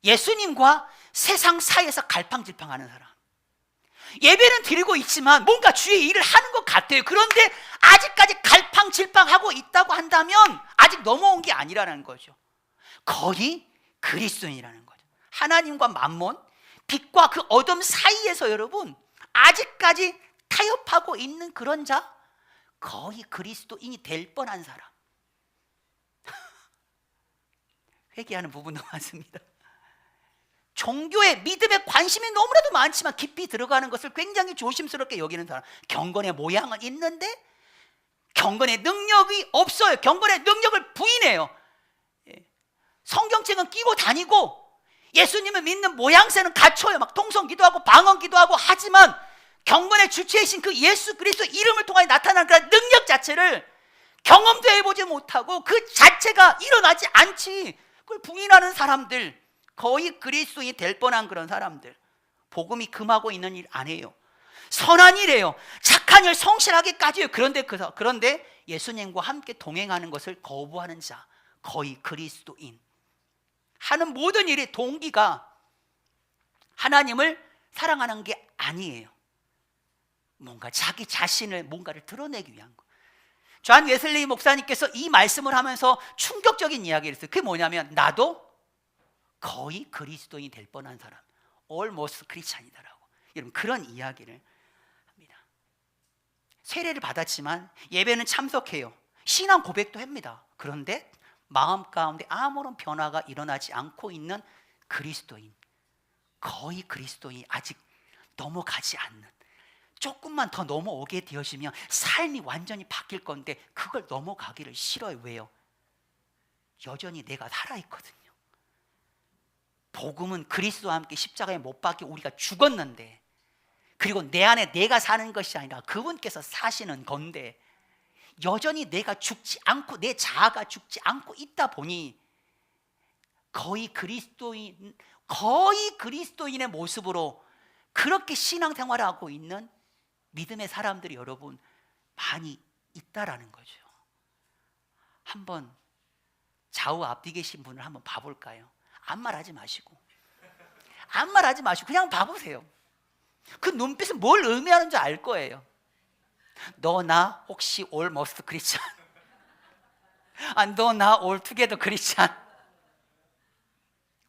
예수님과 세상 사이에서 갈팡질팡하는 사람, 예배는 드리고 있지만 뭔가 주의 일을 하는 것 같아요. 그런데 아직까지 갈팡질팡하고 있다고 한다면 아직 넘어온 게 아니라는 거죠. 거의 그리스도인이라는 거죠. 하나님과 만몬, 빛과 그 어둠 사이에서 여러분 아직까지 타협하고 있는 그런 자, 거의 그리스도인이 될 뻔한 사람. 회개하는 부분도 많습니다. 종교에, 믿음에 관심이 너무나도 많지만 깊이 들어가는 것을 굉장히 조심스럽게 여기는 사람. 경건의 모양은 있는데 경건의 능력이 없어요. 경건의 능력을 부인해요. 성경책은 끼고 다니고 예수님을 믿는 모양새는 갖춰요. 막 통성 기도하고 방언 기도하고 하지만 경건의 주체이신 그 예수 그리스도 이름을 통해 나타나는 그런 능력 자체를 경험도 해보지 못하고 그 자체가 일어나지 않지, 그걸 부인하는 사람들, 거의 그리스도인이 될 뻔한 그런 사람들, 복음이 금하고 있는 일 안 해요. 선한 일이에요. 착한 일 성실하게까지 해요. 그런데 예수님과 함께 동행하는 것을 거부하는 자, 거의 그리스도인. 하는 모든 일의 동기가 하나님을 사랑하는 게 아니에요. 뭔가 자기 자신을 뭔가를 드러내기 위한 거. 존 웨슬리 목사님께서 이 말씀을 하면서 충격적인 이야기를 했어요. 그게 뭐냐면, 나도 거의 그리스도인이 될 뻔한 사람, almost 크리스찬이다라고. 여러분, 그런 이야기를 합니다. 세례를 받았지만 예배는 참석해요. 신앙 고백도 합니다. 그런데 마음 가운데 아무런 변화가 일어나지 않고 있는 그리스도인, 거의 그리스도인이 아직 넘어가지 않는, 조금만 더 넘어오게 되어지면 삶이 완전히 바뀔 건데 그걸 넘어가기를 싫어요. 왜요? 여전히 내가 살아있거든요. 복음은 그리스도와 함께 십자가에 못 박혀 우리가 죽었는데, 그리고 내 안에 내가 사는 것이 아니라 그분께서 사시는 건데, 여전히 내가 죽지 않고 내 자아가 죽지 않고 있다 보니 거의 그리스도인의 모습으로 그렇게 신앙생활을 하고 있는 믿음의 사람들이 여러분 많이 있다라는 거죠. 한번 좌우 앞뒤 계신 분을 한번 봐볼까요? 아무 말 하지 마시고 그냥 봐보세요. 그 눈빛은 뭘 의미하는지 알 거예요. 너 나 혹시 almost 크리스찬? 너 나 altogether 크리스찬?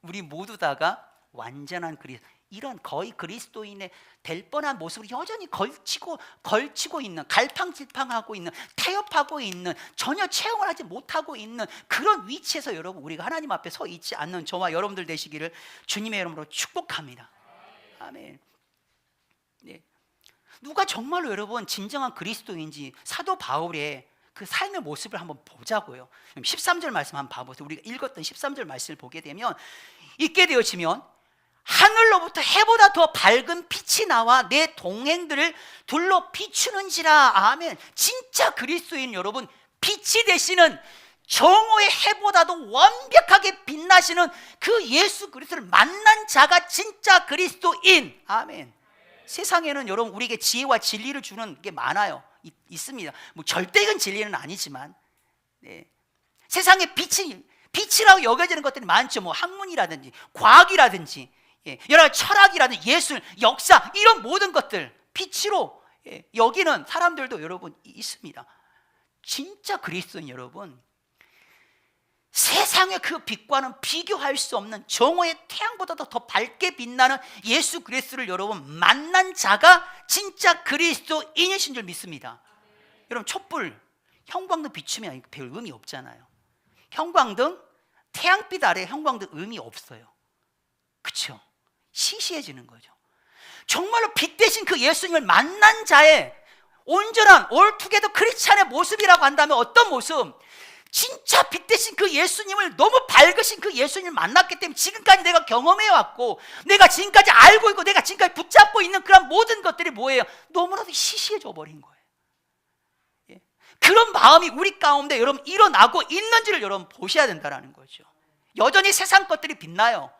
우리 모두 다가 완전한 이런 거의 그리스도인의 될 뻔한 모습을 여전히 걸치고 있는, 갈팡질팡하고 있는, 타협하고 있는, 전혀 체험을 하지 못하고 있는 그런 위치에서 여러분 우리가 하나님 앞에 서 있지 않는 저와 여러분들 되시기를 주님의 이름으로 축복합니다. 아멘. 네. 누가 정말로 여러분 진정한 그리스도인지 사도 바울의 그 삶의 모습을 한번 보자고요. 13절 말씀 한번 봐보세요. 우리가 읽었던 13절 말씀을 보게 되면, 있게 되어지면 하늘로부터 해보다 더 밝은 빛이 나와 내 동행들을 둘러 비추는지라. 아멘. 진짜 그리스도인 여러분, 빛이 되시는 정오의 해보다도 완벽하게 빛나시는 그 예수 그리스도를 만난 자가 진짜 그리스도인. 아멘. 세상에는 여러분 우리에게 지혜와 진리를 주는 게 많아요. 있습니다. 뭐 절대적인 진리는 아니지만, 네. 세상에 빛이라고 여겨지는 것들이 많죠. 뭐 학문이라든지 과학이라든지, 예. 여러 가지 철학이라든지 예술, 역사, 이런 모든 것들 빛으로, 예, 여기는 사람들도 여러분 있습니다. 진짜 그리스도인 여러분, 세상의 그 빛과는 비교할 수 없는 정오의 태양보다도 더 밝게 빛나는 예수 그리스도를 여러분 만난 자가 진짜 그리스도인이신 줄 믿습니다. 여러분 촛불, 형광등 비추면 별 의미 없잖아요. 형광등, 태양빛 아래 형광등 의미 없어요. 그렇죠? 시시해지는 거죠. 정말로 빛 대신 그 예수님을 만난 자의 온전한 올투게더 크리스찬의 모습이라고 한다면 어떤 모습? 진짜 빛 대신 그 예수님을, 너무 밝으신 그 예수님을 만났기 때문에 지금까지 내가 경험해 왔고, 내가 지금까지 알고 있고, 내가 지금까지 붙잡고 있는 그런 모든 것들이 뭐예요? 너무나도 시시해져 버린 거예요. 예. 그런 마음이 우리 가운데 여러분 일어나고 있는지를 여러분 보셔야 된다는 거죠. 여전히 세상 것들이 빛나요.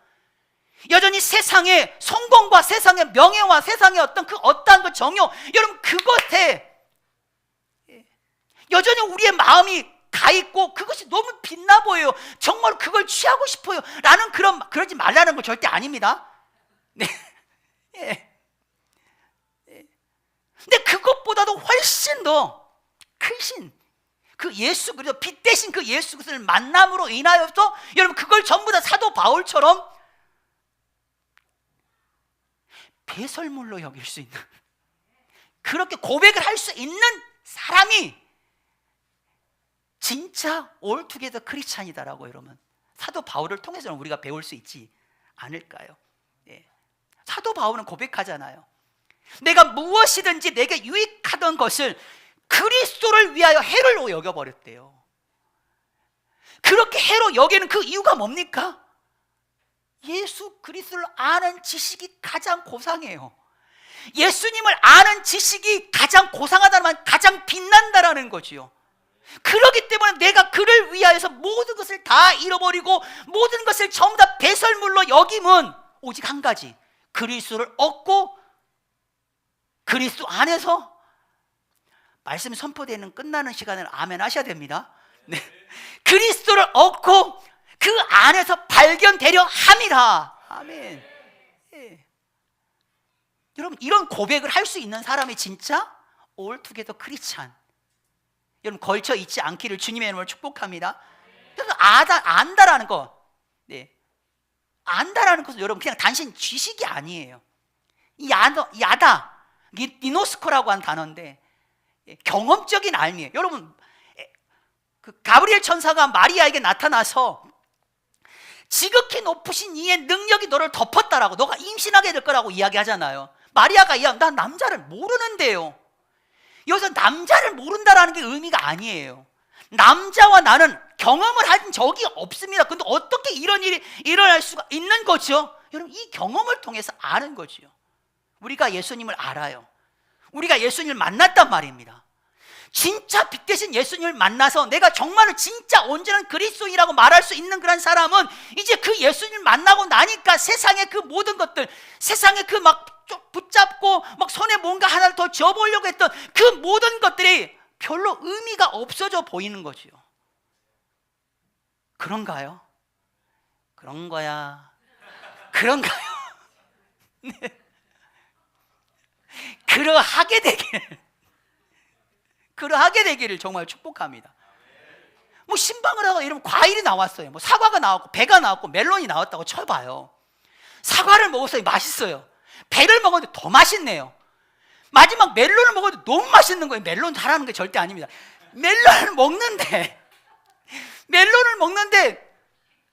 여전히 세상의 성공과 세상의 명예와 세상의 어떤 그 어떠한 그 정욕, 여러분 그것에 여전히 우리의 마음이 가 있고 그것이 너무 빛나 보여요. 정말 그걸 취하고 싶어요 라는 그러지 말라는 거 절대 아닙니다. 네. 예. 근데 그것보다도 훨씬 더 크신 그 예수 그리스도, 빛 대신 그 예수 그리스도를 만남으로 인하여서 여러분 그걸 전부 다 사도 바울처럼 배설물로 여길 수 있는, 그렇게 고백을 할 수 있는 사람이 진짜 올투게더 크리스찬이다라고 여러분 사도 바울을 통해서는 우리가 배울 수 있지 않을까요? 네. 사도 바울은 고백하잖아요. 내가 무엇이든지 내게 유익하던 것을 그리스도를 위하여 해로 여겨버렸대요. 그렇게 해로 여기는 그 이유가 뭡니까? 예수 그리스도를 아는 지식이 가장 고상해요. 예수님을 아는 지식이 가장 고상하다는 말, 가장 빛난다라는 거지요. 그렇기 때문에 내가 그를 위하여서 모든 것을 다 잃어버리고 모든 것을 전부 다 배설물로 여김은 오직 한 가지, 그리스도를 얻고 그리스도 안에서 말씀이 선포되는 끝나는 시간을 아멘 하셔야 됩니다. 네. 그리스도를 얻고 그 안에서 발견되려 함이라. 아멘. 예. 여러분 이런 고백을 할 수 있는 사람이 진짜 올투게더 크리스찬, 여러분 걸쳐 있지 않기를 주님의 이름으로 축복합니다. 그래서 안다라는 거, 네, 안다라는 것은 여러분 그냥 단순히 지식이 아니에요. 야다, 니노스코라고 한 단어인데 경험적인 알미예요. 여러분 그 가브리엘 천사가 마리아에게 나타나서 지극히 높으신 이의 능력이 너를 덮었다라고, 너가 임신하게 될 거라고 이야기하잖아요. 마리아가 난 남자를 모르는데요. 여기서 남자를 모른다라는 게 의미가 아니에요. 남자와 나는 경험을 한 적이 없습니다. 근데 어떻게 이런 일이 일어날 수가 있는 거죠? 여러분 이 경험을 통해서 아는 거죠. 우리가 예수님을 알아요. 우리가 예수님을 만났단 말입니다. 진짜 빛 대신 예수님을 만나서 내가 정말로 진짜 온전한 그리스도인이라고 말할 수 있는 그런 사람은 이제 그 예수님을 만나고 나니까 세상의 그 모든 것들, 세상의 그 막 붙잡고 막 손에 뭔가 하나를 더 쥐어보려고 했던 그 모든 것들이 별로 의미가 없어져 보이는 거지요. 그런가요? 그런 거야. 그런가요? 네. 그러하게 되기를 정말 축복합니다. 뭐 신방을 하고 이러면 과일이 나왔어요. 뭐 사과가 나왔고 배가 나왔고 멜론이 나왔다고 쳐봐요. 사과를 먹었어요. 맛있어요. 배를 먹었는데 더 맛있네요. 마지막 멜론을 먹어도 너무 맛있는 거예요. 멜론 잘하는 게 절대 아닙니다. 멜론을 먹는데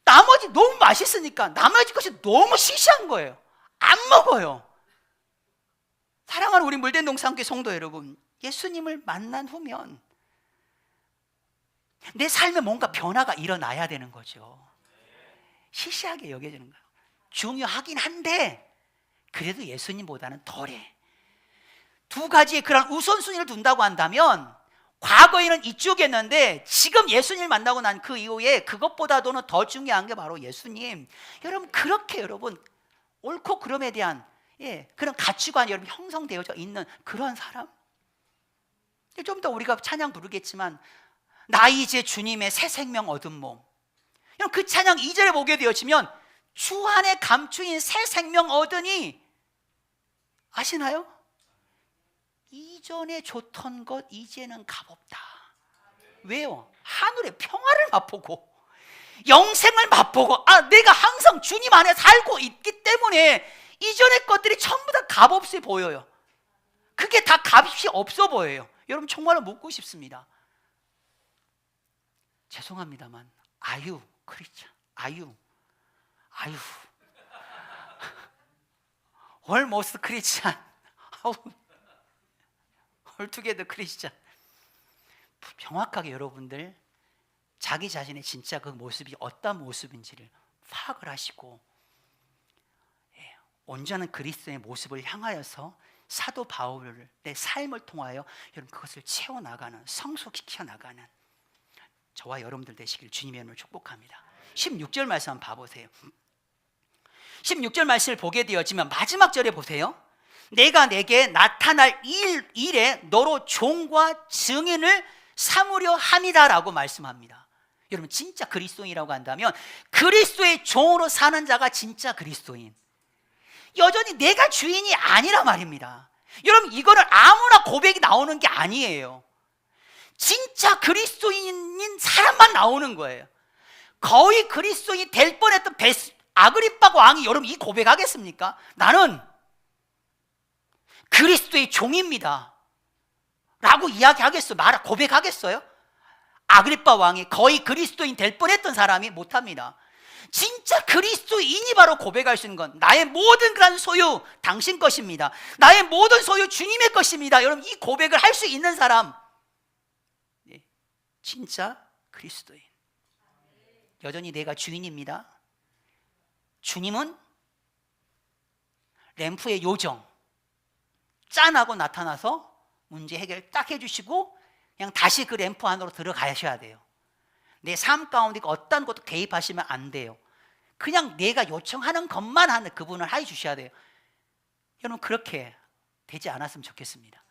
나머지 너무 맛있으니까 나머지 것이 너무 시시한 거예요. 안 먹어요. 사랑하는 우리 물된 동산교회 성도 여러분, 예수님을 만난 후면 내 삶에 뭔가 변화가 일어나야 되는 거죠. 시시하게 여겨지는 거예요. 중요하긴 한데 그래도 예수님보다는 덜해. 두 가지의 그런 우선순위를 둔다고 한다면 과거에는 이쪽이었는데 지금 예수님을 만나고 난 그 이후에 그것보다도는 더 중요한 게 바로 예수님. 여러분 그렇게 여러분 옳고 그름에 대한 그런 가치관이 여러분 형성되어져 있는 그런 사람. 좀 더 우리가 찬양 부르겠지만 나 이제 주님의 새 생명 얻은 몸. 그 찬양 2절에 보게 되어지면 주 안에 감추인 새 생명 얻으니 아시나요? 이전에 좋던 것 이제는 값없다. 왜요? 하늘의 평화를 맛보고 영생을 맛보고 내가 항상 주님 안에 살고 있기 때문에 이전의 것들이 전부 다 값없이 보여요. 그게 다 값이 없어 보여요. 여러분 정말로 묻고 싶습니다. 죄송합니다만 아유 크리스찬 아유 almost 크리스찬 altogether 크리스찬 명확하게 여러분들 자기 자신의 진짜 그 모습이 어떤 모습인지를 파악을 하시고 온전한 그리스도의 모습을 향하여서 사도 바울의 삶을 통하여 여러분 그것을 채워나가는 성숙시켜 나가는 저와 여러분들 되시길 주님의 이름으로 축복합니다. 16절 말씀 한번 봐보세요. 16절 말씀을 보게 되어지면 마지막 절에 보세요. 내가 내게 나타날 일에 너로 종과 증인을 삼으려 함이다라고 말씀합니다. 여러분 진짜 그리스도인이라고 한다면 그리스도의 종으로 사는 자가 진짜 그리스도인. 여전히 내가 주인이 아니라 말입니다. 여러분 이거는 아무나 고백이 나오는 게 아니에요. 진짜 그리스도인인 사람만 나오는 거예요. 거의 그리스도인이 될 뻔했던 아그리빠 왕이 여러분 이 고백하겠습니까? 나는 그리스도의 종입니다 라고 이야기하겠어요? 고백하겠어요? 아그리빠 왕이 거의 그리스도인 될 뻔했던 사람이 못합니다. 진짜 그리스도인이 바로 고백할 수 있는 건 나의 모든 그런 소유 당신 것입니다. 나의 모든 소유 주님의 것입니다. 여러분 이 고백을 할 수 있는 사람 진짜 그리스도인. 여전히 내가 주인입니다. 주님은 램프의 요정 짠하고 나타나서 문제 해결 딱 해주시고 그냥 다시 그 램프 안으로 들어가셔야 돼요. 내 삶 가운데 어떤 것도 개입하시면 안 돼요. 그냥 내가 요청하는 것만 하는 그분을 해주셔야 돼요. 여러분 그렇게 되지 않았으면 좋겠습니다.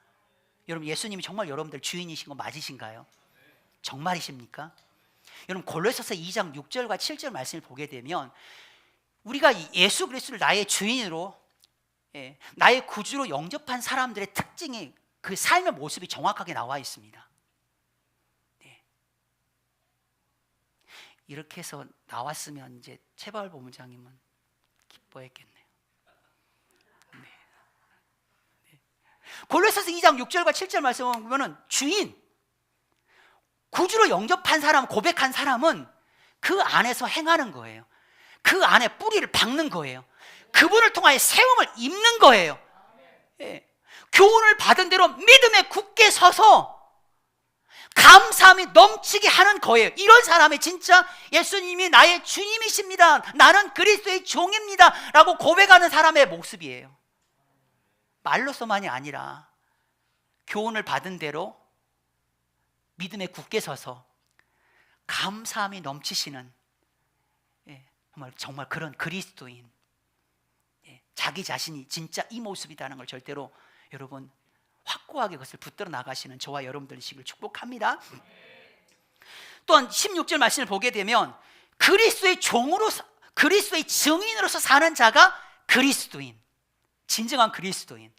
여러분 예수님이 정말 여러분들 주인이신 거 맞으신가요? 정말이십니까? 여러분 골로새서 2장 6절과 7절 말씀을 보게 되면 우리가 예수 그리스도를 나의 주인으로 나의 구주로 영접한 사람들의 특징이 그 삶의 모습이 정확하게 나와 있습니다. 이렇게 해서 나왔으면 이제 최바울 본부장님은 기뻐했겠네요. 골로새서 2장 6절과 7절 말씀을 보면은 주인, 구주로 영접한 사람, 고백한 사람은 그 안에서 행하는 거예요. 그 안에 뿌리를 박는 거예요. 그분을 통하여 세움을 입는 거예요. 교훈을 받은 대로 믿음에 굳게 서서 감사함이 넘치게 하는 거예요. 이런 사람이 진짜 예수님이 나의 주님이십니다, 나는 그리스도의 종입니다 라고 고백하는 사람의 모습이에요. 말로서만이 아니라 교훈을 받은 대로 믿음에 굳게 서서 감사함이 넘치시는 정말 그런 그리스도인, 자기 자신이 진짜 이 모습이라는 걸 절대로 여러분 확고하게 그것을 붙들어 나가시는 저와 여러분들이시길 축복합니다. 또한 16절 말씀을 보게 되면 그리스도의 종으로, 그리스도의 증인으로서 사는 자가 그리스도인, 진정한 그리스도인.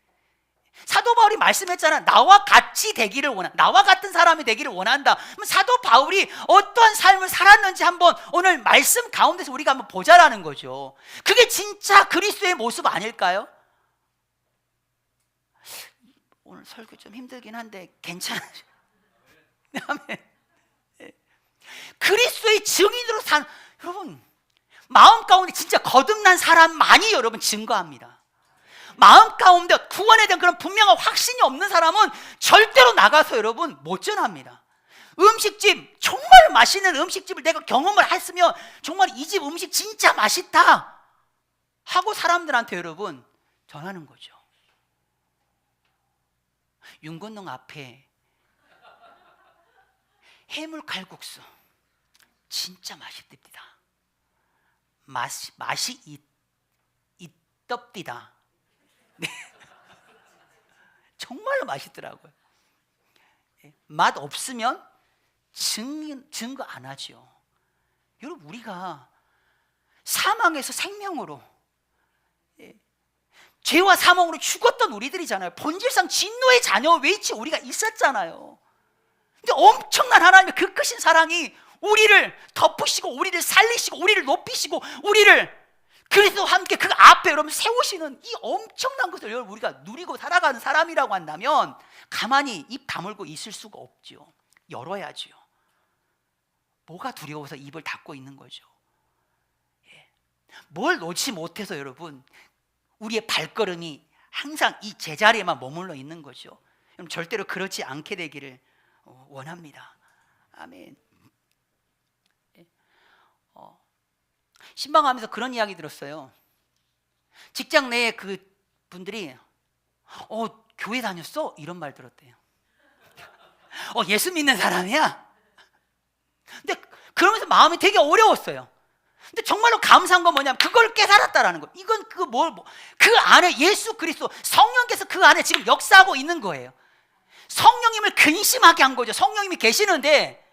사도 바울이 말씀했잖아. 나와 같이 되기를 원한다, 나와 같은 사람이 되기를 원한다. 그럼 사도 바울이 어떠한 삶을 살았는지 한번 오늘 말씀 가운데서 우리가 한번 보자라는 거죠. 그게 진짜 그리스도의 모습 아닐까요? 오늘 설교 좀 힘들긴 한데 괜찮아요. 그리스도의 증인으로 산, 여러분 마음 가운데 진짜 거듭난 사람 많이 여러분 증거합니다. 마음 가운데 구원에 대한 그런 분명한 확신이 없는 사람은 절대로 나가서 여러분 못 전합니다. 음식집, 정말 맛있는 음식집을 내가 경험을 했으면 정말 이 집 음식 진짜 맛있다 하고 사람들한테 여러분 전하는 거죠. 윤건능 앞에 해물 칼국수 진짜 맛있답니다. 맛이 있답디다. 네. 정말로 맛있더라고요. 맛 없으면 증거 안 하죠. 여러분, 우리가 사망에서 생명으로, 죄와 사망으로 죽었던 우리들이잖아요. 본질상 진노의 자녀 외치 우리가 있었잖아요. 근데 엄청난 하나님의 그 크신 사랑이 우리를 덮으시고 우리를 살리시고 우리를 높이시고 우리를 그리스도와 함께 그 앞에 여러분 세우시는 이 엄청난 것을 여러분 우리가 누리고 살아가는 사람이라고 한다면 가만히 입 다물고 있을 수가 없죠. 열어야죠. 뭐가 두려워서 입을 닫고 있는 거죠. 뭘 놓지 못해서 여러분 우리의 발걸음이 항상 이 제자리에만 머물러 있는 거죠. 여러분 절대로 그렇지 않게 되기를 원합니다. 아멘. 신방하면서 그런 이야기 들었어요. 직장 내에 그 분들이 교회 다녔어? 이런 말 들었대요. 예수 믿는 사람이야? 근데 그러면서 마음이 되게 어려웠어요. 근데 정말로 감사한 건 뭐냐면 그걸 깨달았다라는 거예요. 이건 그 안에 예수 그리스도 성령께서 그 안에 지금 역사하고 있는 거예요. 성령님을 근심하게 한 거죠. 성령님이 계시는데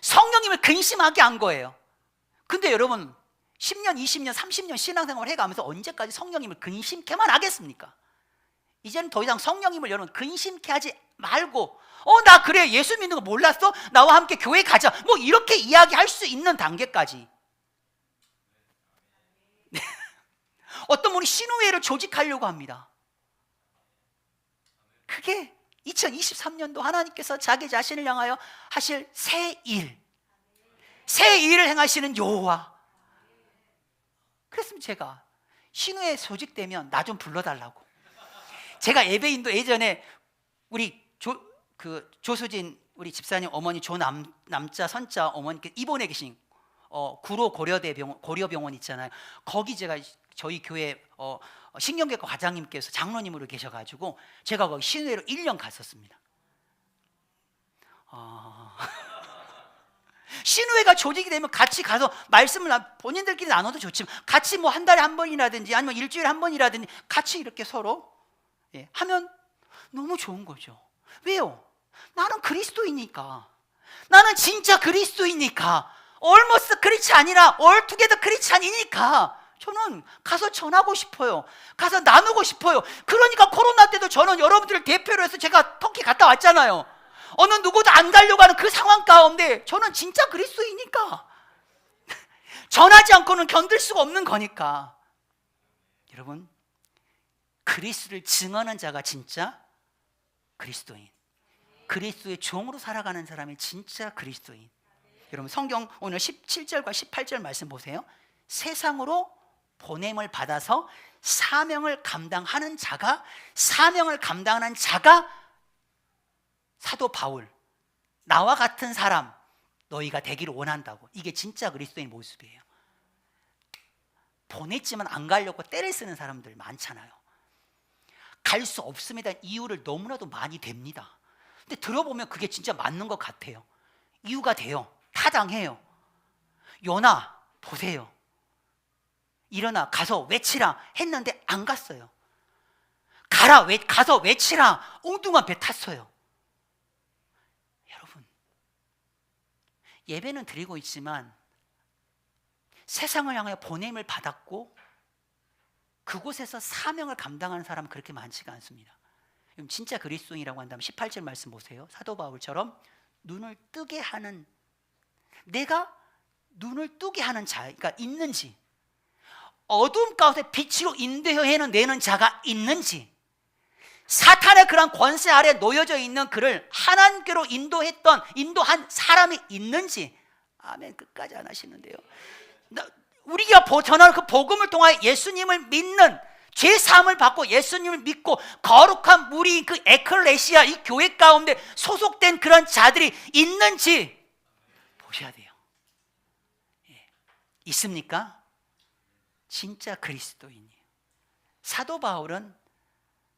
성령님을 근심하게 한 거예요. 근데 여러분 10년, 20년, 30년 신앙생활을 해가면서 언제까지 성령님을 근심케만 하겠습니까? 이제는 더 이상 성령님을 여러분 근심케 하지 말고 나 그래 예수 믿는 거 몰랐어? 나와 함께 교회 가자 뭐 이렇게 이야기할 수 있는 단계까지. 어떤 분이 신우회를 조직하려고 합니다. 그게 2023년도 하나님께서 자기 자신을 향하여 하실 새 일을 행하시는 여호와. 그랬으면 제가 신우회 조직되면 나 좀 불러달라고. 제가 예배인도 예전에 우리 조수진 우리 집사님 어머니 조남자 선자 어머니께 입원해 계신 구로 고려병원 있잖아요. 거기 제가 저희 교회 신경외과 과장님께서 장로님으로 계셔가지고 제가 거기 신우회로 1년 갔었습니다. 신우회가 조직이 되면 같이 가서 말씀을 본인들끼리 나눠도 좋지만 같이 뭐 한 달에 한 번이라든지 아니면 일주일에 한 번이라든지 같이 이렇게 서로 하면 너무 좋은 거죠. 왜요? 나는 그리스도이니까. 나는 진짜 그리스도이니까. almost 크리스찬이라 altogether 크리스찬이니까 저는 가서 전하고 싶어요. 가서 나누고 싶어요. 그러니까 코로나 때도 저는 여러분들을 대표로 해서 제가 터키 갔다 왔잖아요. 어느 누구도 안 가려고 하는 그 상황 가운데 저는 진짜 그리스도이니까 전하지 않고는 견딜 수가 없는 거니까. 여러분 그리스도를 증언하는 자가 진짜 그리스도인, 그리스도의 종으로 살아가는 사람이 진짜 그리스도인. 여러분 성경 오늘 17절과 18절 말씀 보세요. 세상으로 보냄을 받아서 사명을 감당하는 자가 사도 바울, 나와 같은 사람 너희가 되기를 원한다고. 이게 진짜 그리스도인 모습이에요. 보냈지만 안 가려고 떼를 쓰는 사람들 많잖아요. 갈 수 없음에 대한 이유를 너무나도 많이 댑니다. 근데 들어보면 그게 진짜 맞는 것 같아요. 이유가 돼요. 타당해요. 요나 보세요. 일어나 가서 외치라 했는데 안 갔어요. 가서 외치라 엉뚱한 배 탔어요. 여러분 예배는 드리고 있지만 세상을 향하여 보냄을 받았고 그곳에서 사명을 감당하는 사람은 그렇게 많지가 않습니다. 진짜 그리스도인이라고 한다면 18절 말씀 보세요. 사도 바울처럼 눈을 뜨게 하는, 내가 눈을 뜨게 하는 자가 있는지, 어두움 가운데 빛으로 인도해내는 자가 있는지, 사탄의 그런 권세 아래 놓여져 있는 그를 하나님께로 인도한 사람이 있는지. 아멘. 끝까지 안 하시는데요. 우리가 전하는 그 복음을 통하여 예수님을 믿는, 죄 사함을 받고 예수님을 믿고 거룩한 무리, 그 에클레시아, 이 교회 가운데 소속된 그런 자들이 있는지 보셔야 돼요. 있습니까? 진짜 그리스도인이에요. 사도 바울은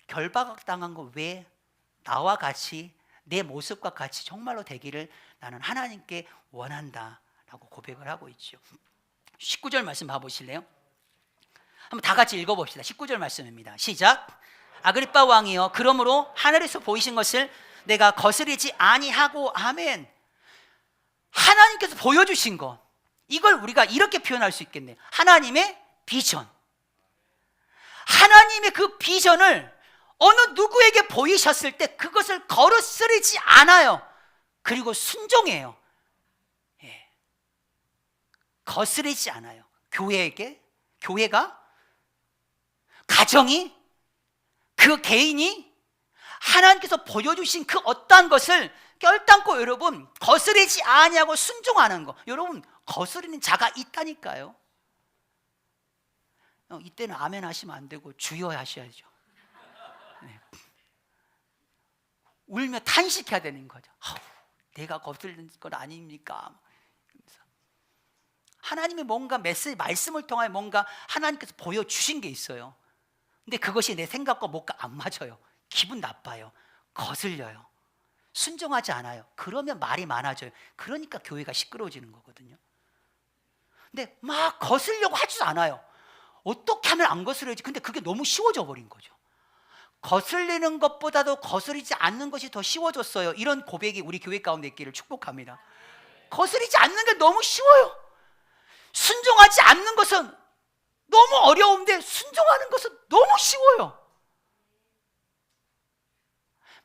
결박당한 거 왜 나와 같이 내 모습과 같이 정말로 되기를 나는 하나님께 원한다라고 고백을 하고 있죠. 19절 말씀 봐보실래요? 한번 다 같이 읽어봅시다. 19절 말씀입니다. 시작. 아그리빠 왕이여, 그러므로 하늘에서 보이신 것을 내가 거스르지 아니하고, 아멘. 하나님께서 보여주신 것, 이걸 우리가 이렇게 표현할 수 있겠네요. 하나님의 비전. 하나님의 그 비전을 어느 누구에게 보이셨을 때 그것을 거스르지 않아요. 그리고 순종해요. 예. 거스르지 않아요. 교회가, 가정이, 그 개인이 하나님께서 보여주신 그 어떠한 것을 결단코 여러분 거스르지 아니하고 순종하는 거. 여러분 거스르는 자가 있다니까요. 이때는 아멘 하시면 안 되고 주여 하셔야죠. 네. 울며 탄식해야 되는 거죠. 내가 거스르는 건 아닙니까? 하나님이 뭔가 말씀을 통하여 뭔가 하나님께서 보여주신 게 있어요. 근데 그것이 내 생각과 뭔가 안 맞아요. 기분 나빠요. 거슬려요. 순종하지 않아요. 그러면 말이 많아져요. 그러니까 교회가 시끄러워지는 거거든요. 근데 막 거슬려고 하지도 않아요. 어떻게 하면 안 거스려야지? 근데 그게 너무 쉬워져 버린 거죠. 거슬리는 것보다도 거스르지 않는 것이 더 쉬워졌어요. 이런 고백이 우리 교회 가운데 있기를 축복합니다. 거스르지 않는 게 너무 쉬워요. 순종하지 않는 것은 너무 어려운데 순종하는 것은 너무 쉬워요.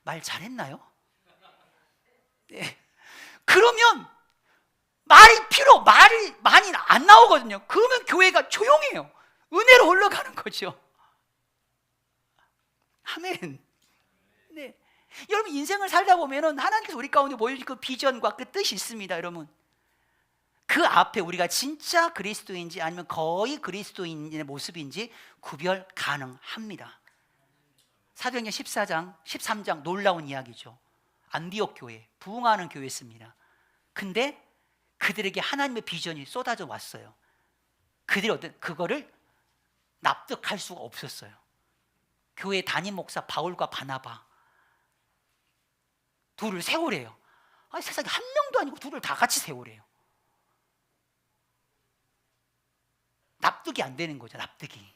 말 잘했나요? 네. 그러면 말이 많이 안 나오거든요. 그러면 교회가 조용해요. 은혜로 올라가는 거죠. 아멘. 네. 여러분 인생을 살다 보면은 하나님께서 우리 가운데 보여주신 그 비전과 그 뜻이 있습니다, 여러분. 그 앞에 우리가 진짜 그리스도인지 아니면 거의 그리스도인의 모습인지 구별 가능합니다. 사도행전 13장 놀라운 이야기죠. 안디옥 교회, 부흥하는 교회였습니다. 근데 그들에게 하나님의 비전이 쏟아져 왔어요. 그들이 그거를 납득할 수가 없었어요. 교회 담임 목사 바울과 바나바 둘을 세우래요. 아니, 세상에 한 명도 아니고 둘을 다 같이 세우래요. 납득이 안 되는 거죠. 납득이.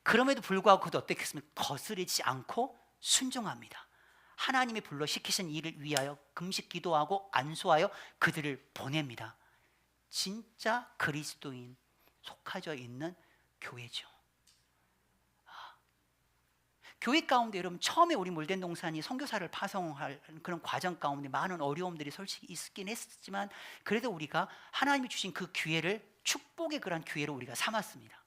그럼에도 불구하고 그도 어떻게 했습니까? 거스르지 않고 순종합니다. 하나님이 불러 시키신 일을 위하여 금식 기도하고 안수하여 그들을 보냅니다. 진짜 그리스도인 속하져 있는 교회죠. 교회 가운데 여러분 처음에 우리 물된 동산이 선교사를 파송할 그런 과정 가운데 많은 어려움들이 솔직히 있긴 했지만 그래도 우리가 하나님이 주신 그 기회를 축복의 그런 기회로 우리가 삼았습니다.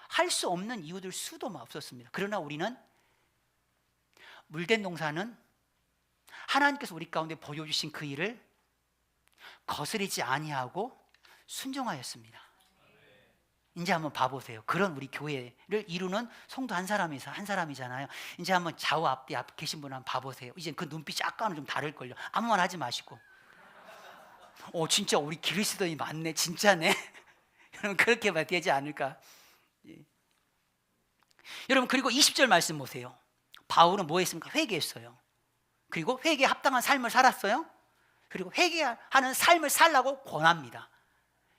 할 수 없는 이유들 수도 없었습니다. 그러나 우리는 물된 동산은 하나님께서 우리 가운데 보여주신 그 일을 거스르지 아니하고 순종하였습니다. 이제 한번 봐보세요. 그런 우리 교회를 이루는 성도 한 사람이잖아요. 이제 한번 좌우 앞에 계신 분 한번 봐보세요. 이제 그 눈빛이 아까는 좀 다를걸요. 아무 말 하지 마시고. 진짜 우리 그리스도인이 많네. 진짜네. 여러분 그렇게 봐야 되지 않을까? 예. 여러분 그리고 20절 말씀 보세요. 바울은 뭐 했습니까? 회개했어요. 그리고 회개에 합당한 삶을 살았어요. 그리고 회개하는 삶을 살라고 권합니다.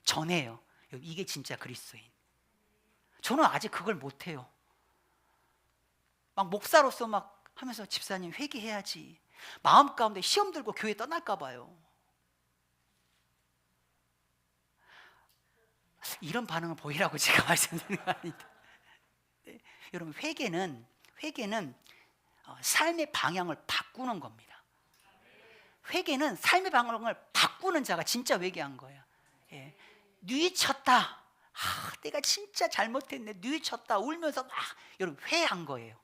전해요. 이게 진짜 그리스도인. 저는 아직 그걸 못해요. 막 목사로서 막 하면서 집사님 회개해야지. 마음 가운데 시험 들고 교회 떠날까 봐요. 이런 반응을 보이라고 제가 말씀드리는 거 아닙니다. 네. 여러분 회개는 삶의 방향을 바꾸는 겁니다. 회개는 삶의 방향을 바꾸는 자가 진짜 회개한 거예요. 예. 뉘쳤다. 내가 진짜 잘못했네. 뉘쳤다. 울면서 막 여러분 회한 거예요.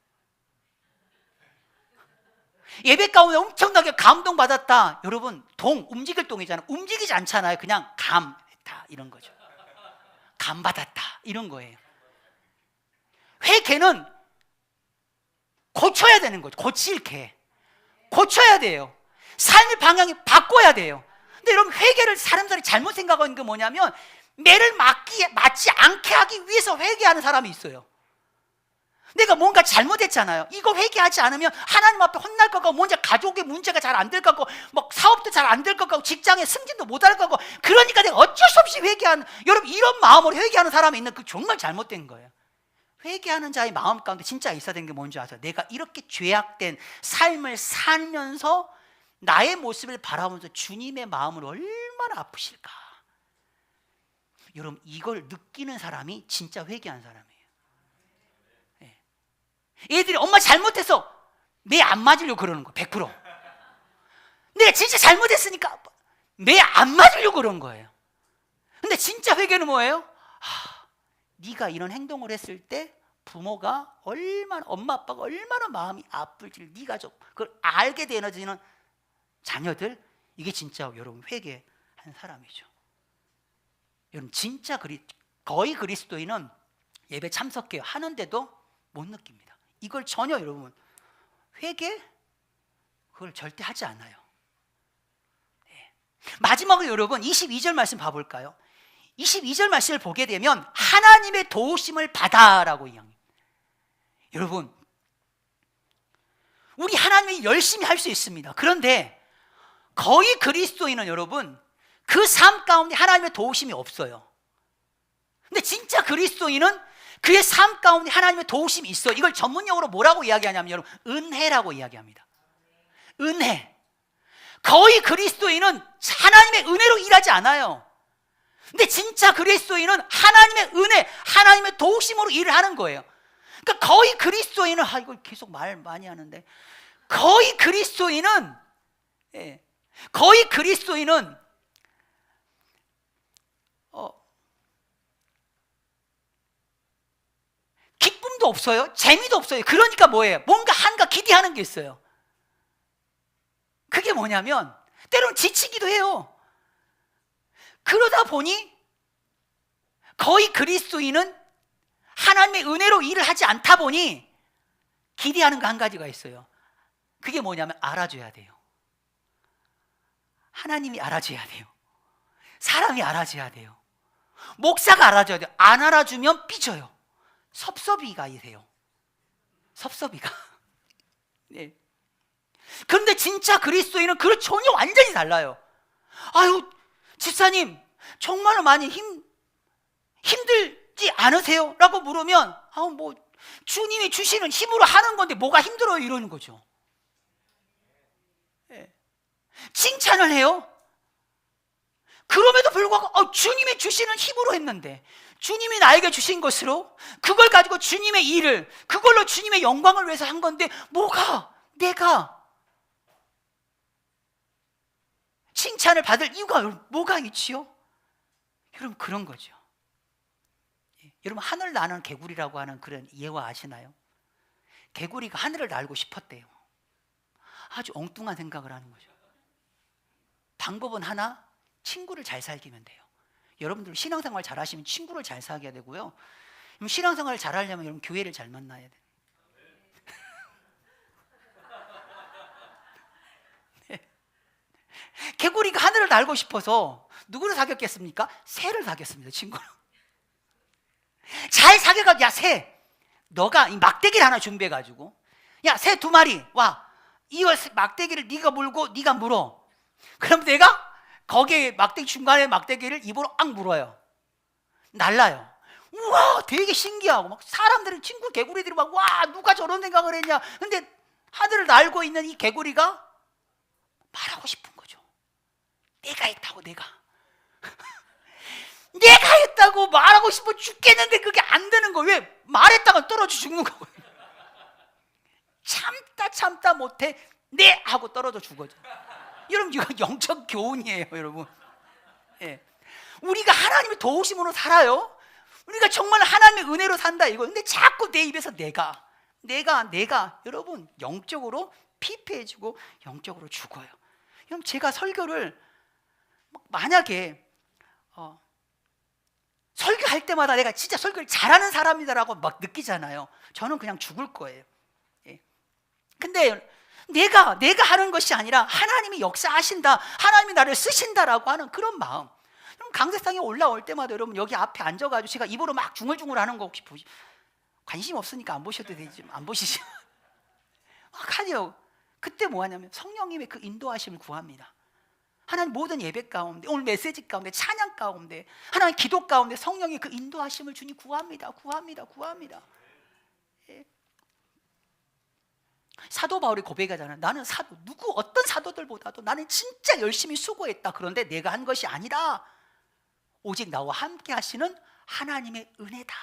예배 가운데 엄청나게 감동받았다. 여러분 움직일 동이잖아요. 움직이지 않잖아요. 그냥 감했다 이런 거죠. 감받았다 이런 거예요. 회개는 고쳐야 되는 거죠. 고쳐야 돼요. 삶의 방향이 바꿔야 돼요. 근데 여러분 회개를 사람들이 잘못 생각하는 게 뭐냐면 매를 맞지 않게 하기 위해서 회개하는 사람이 있어요. 내가 뭔가 잘못했잖아요. 이거 회개하지 않으면 하나님 앞에 혼날 것 같고, 먼저 가족의 문제가 잘 안 될 것 같고, 막 사업도 잘 안 될 것 같고, 직장에 승진도 못 할 것 같고, 그러니까 내가 어쩔 수 없이 회개하는, 여러분 이런 마음으로 회개하는 사람이 있는, 그 정말 잘못된 거예요. 회개하는 자의 마음 가운데 진짜 있어야 되는 게 뭔지 아세요? 내가 이렇게 죄악된 삶을 살면서 나의 모습을 바라보면서 주님의 마음을 얼마나 아프실까. 여러분 이걸 느끼는 사람이 진짜 회개한 사람이에요. 애들이 엄마 잘못해서 매 안 맞으려고 그러는 거예요. 100%. 내가 진짜 잘못했으니까 매 안 맞으려고 그런 거예요. 근데 진짜 회개는 뭐예요? 네가 이런 행동을 했을 때 부모가 얼마나, 엄마 아빠가 얼마나 마음이 아플지 네가 좀 그걸 알게 되어지는 자녀들, 이게 진짜 여러분 회개한 사람이죠. 여러분 진짜 거의 그리스도인은 예배 참석해요 하는데도 못 느낍니다. 이걸 전혀 여러분 회개 그걸 절대 하지 않아요. 네. 마지막으로 여러분 22절 말씀 봐볼까요? 22절 말씀을 보게 되면 하나님의 도우심을 받아라고 이야기합니다. 여러분 우리 하나님이 열심히 할 수 있습니다. 그런데 거의 그리스도인은 여러분 그 삶 가운데 하나님의 도우심이 없어요. 근데 진짜 그리스도인은 그의 삶 가운데 하나님의 도우심이 있어요. 이걸 전문용어로 뭐라고 이야기하냐면 여러분 은혜라고 이야기합니다. 은혜. 거의 그리스도인은 하나님의 은혜로 일하지 않아요. 근데 진짜 그리스도인은 하나님의 은혜, 하나님의 도우심으로 일을 하는 거예요. 그러니까 거의 그리스도인은 이걸 계속 말 많이 하는데 거의 그리스도인은 기쁨도 없어요. 재미도 없어요. 그러니까 뭐예요? 뭔가 한가 기대하는 게 있어요. 그게 뭐냐면 때로는 지치기도 해요. 그러다 보니 거의 그리스도인은 하나님의 은혜로 일을 하지 않다 보니 기대하는 거 한 가지가 있어요. 그게 뭐냐면 알아줘야 돼요. 하나님이 알아줘야 돼요. 사람이 알아줘야 돼요. 목사가 알아줘야 돼요. 안 알아주면 삐져요. 섭섭이가 돼요. 섭섭이가. 네. 그런데 진짜 그리스도인은 그걸 전혀 완전히 달라요. 아유 집사님 정말로 많이 힘들지 않으세요? 라고 물으면 뭐 주님이 주시는 힘으로 하는 건데 뭐가 힘들어요? 이러는 거죠. 네. 칭찬을 해요. 그럼에도 불구하고 주님이 주시는 힘으로 했는데 주님이 나에게 주신 것으로 그걸 가지고 주님의 일을 그걸로 주님의 영광을 위해서 한 건데 뭐가 내가 칭찬을 받을 이유가 뭐가 있지요? 여러분 그런 거죠. 여러분 하늘 나는 개구리라고 하는 그런 예화 아시나요? 개구리가 하늘을 날고 싶었대요. 아주 엉뚱한 생각을 하는 거죠. 방법은 하나, 친구를 잘 사귀면 돼요. 여러분들 신앙생활 잘 하시면 친구를 잘 사귀어야 되고요. 신앙생활을 잘 하려면 여러분 교회를 잘 만나야 돼요. 네. 개구리가 하늘을 날고 싶어서 누구를 사귀었겠습니까? 새를 사귀었습니다. 친구를. 잘 사귀어가지고 야 새, 너가 이 막대기를 하나 준비해가지고 야 새 2마리 와, 이 막대기를 네가 물고 네가 물어. 그럼 내가 거기에 막대기 중간에 막대기를 입으로 악 물어요. 날라요. 우와 되게 신기하고 막 사람들은 친구 개구리들이 막 와 누가 저런 생각을 했냐. 근데 하늘을 날고 있는 이 개구리가 말하고 싶은 거죠. 내가 했다고 내가 했다고 말하고 싶어 죽겠는데 그게 안 되는 거예요. 왜? 말했다가 떨어져 죽는 거예요. 참다 못해 네 하고 떨어져 죽어져. 여러분 이거 영적 교훈이에요. 여러분 우리가 하나님의 도우심으로 살아요. 우리가 정말 하나님의 은혜로 산다 이거. 근데 자꾸 내 입에서 내가 여러분 영적으로 피폐해지고 영적으로 죽어요. 여러분 제가 설교를 만약에 설교할 때마다 내가 진짜 설교를 잘하는 사람이다라고 막 느끼잖아요. 저는 그냥 죽을 거예요. 근데 내가 하는 것이 아니라 하나님이 역사하신다, 하나님이 나를 쓰신다라고 하는 그런 마음. 여러분 강세상에 올라올 때마다 여러분 여기 앞에 앉아가지고 제가 입으로 막 중얼중얼 하는 거 혹시 관심 없으니까 안 보셔도 되지, 안 보시죠. 막 하죠. 그때 뭐 하냐면 성령님의 그 인도하심을 구합니다. 하나님 모든 예배 가운데, 오늘 메시지 가운데, 찬양 가운데, 하나님 기도 가운데 성령의 그 인도하심을 주님 구합니다. 예. 사도 바울이 고백하잖아요. 나는 사도, 누구 어떤 사도들보다도 나는 진짜 열심히 수고했다. 그런데 내가 한 것이 아니라 오직 나와 함께 하시는 하나님의 은혜다.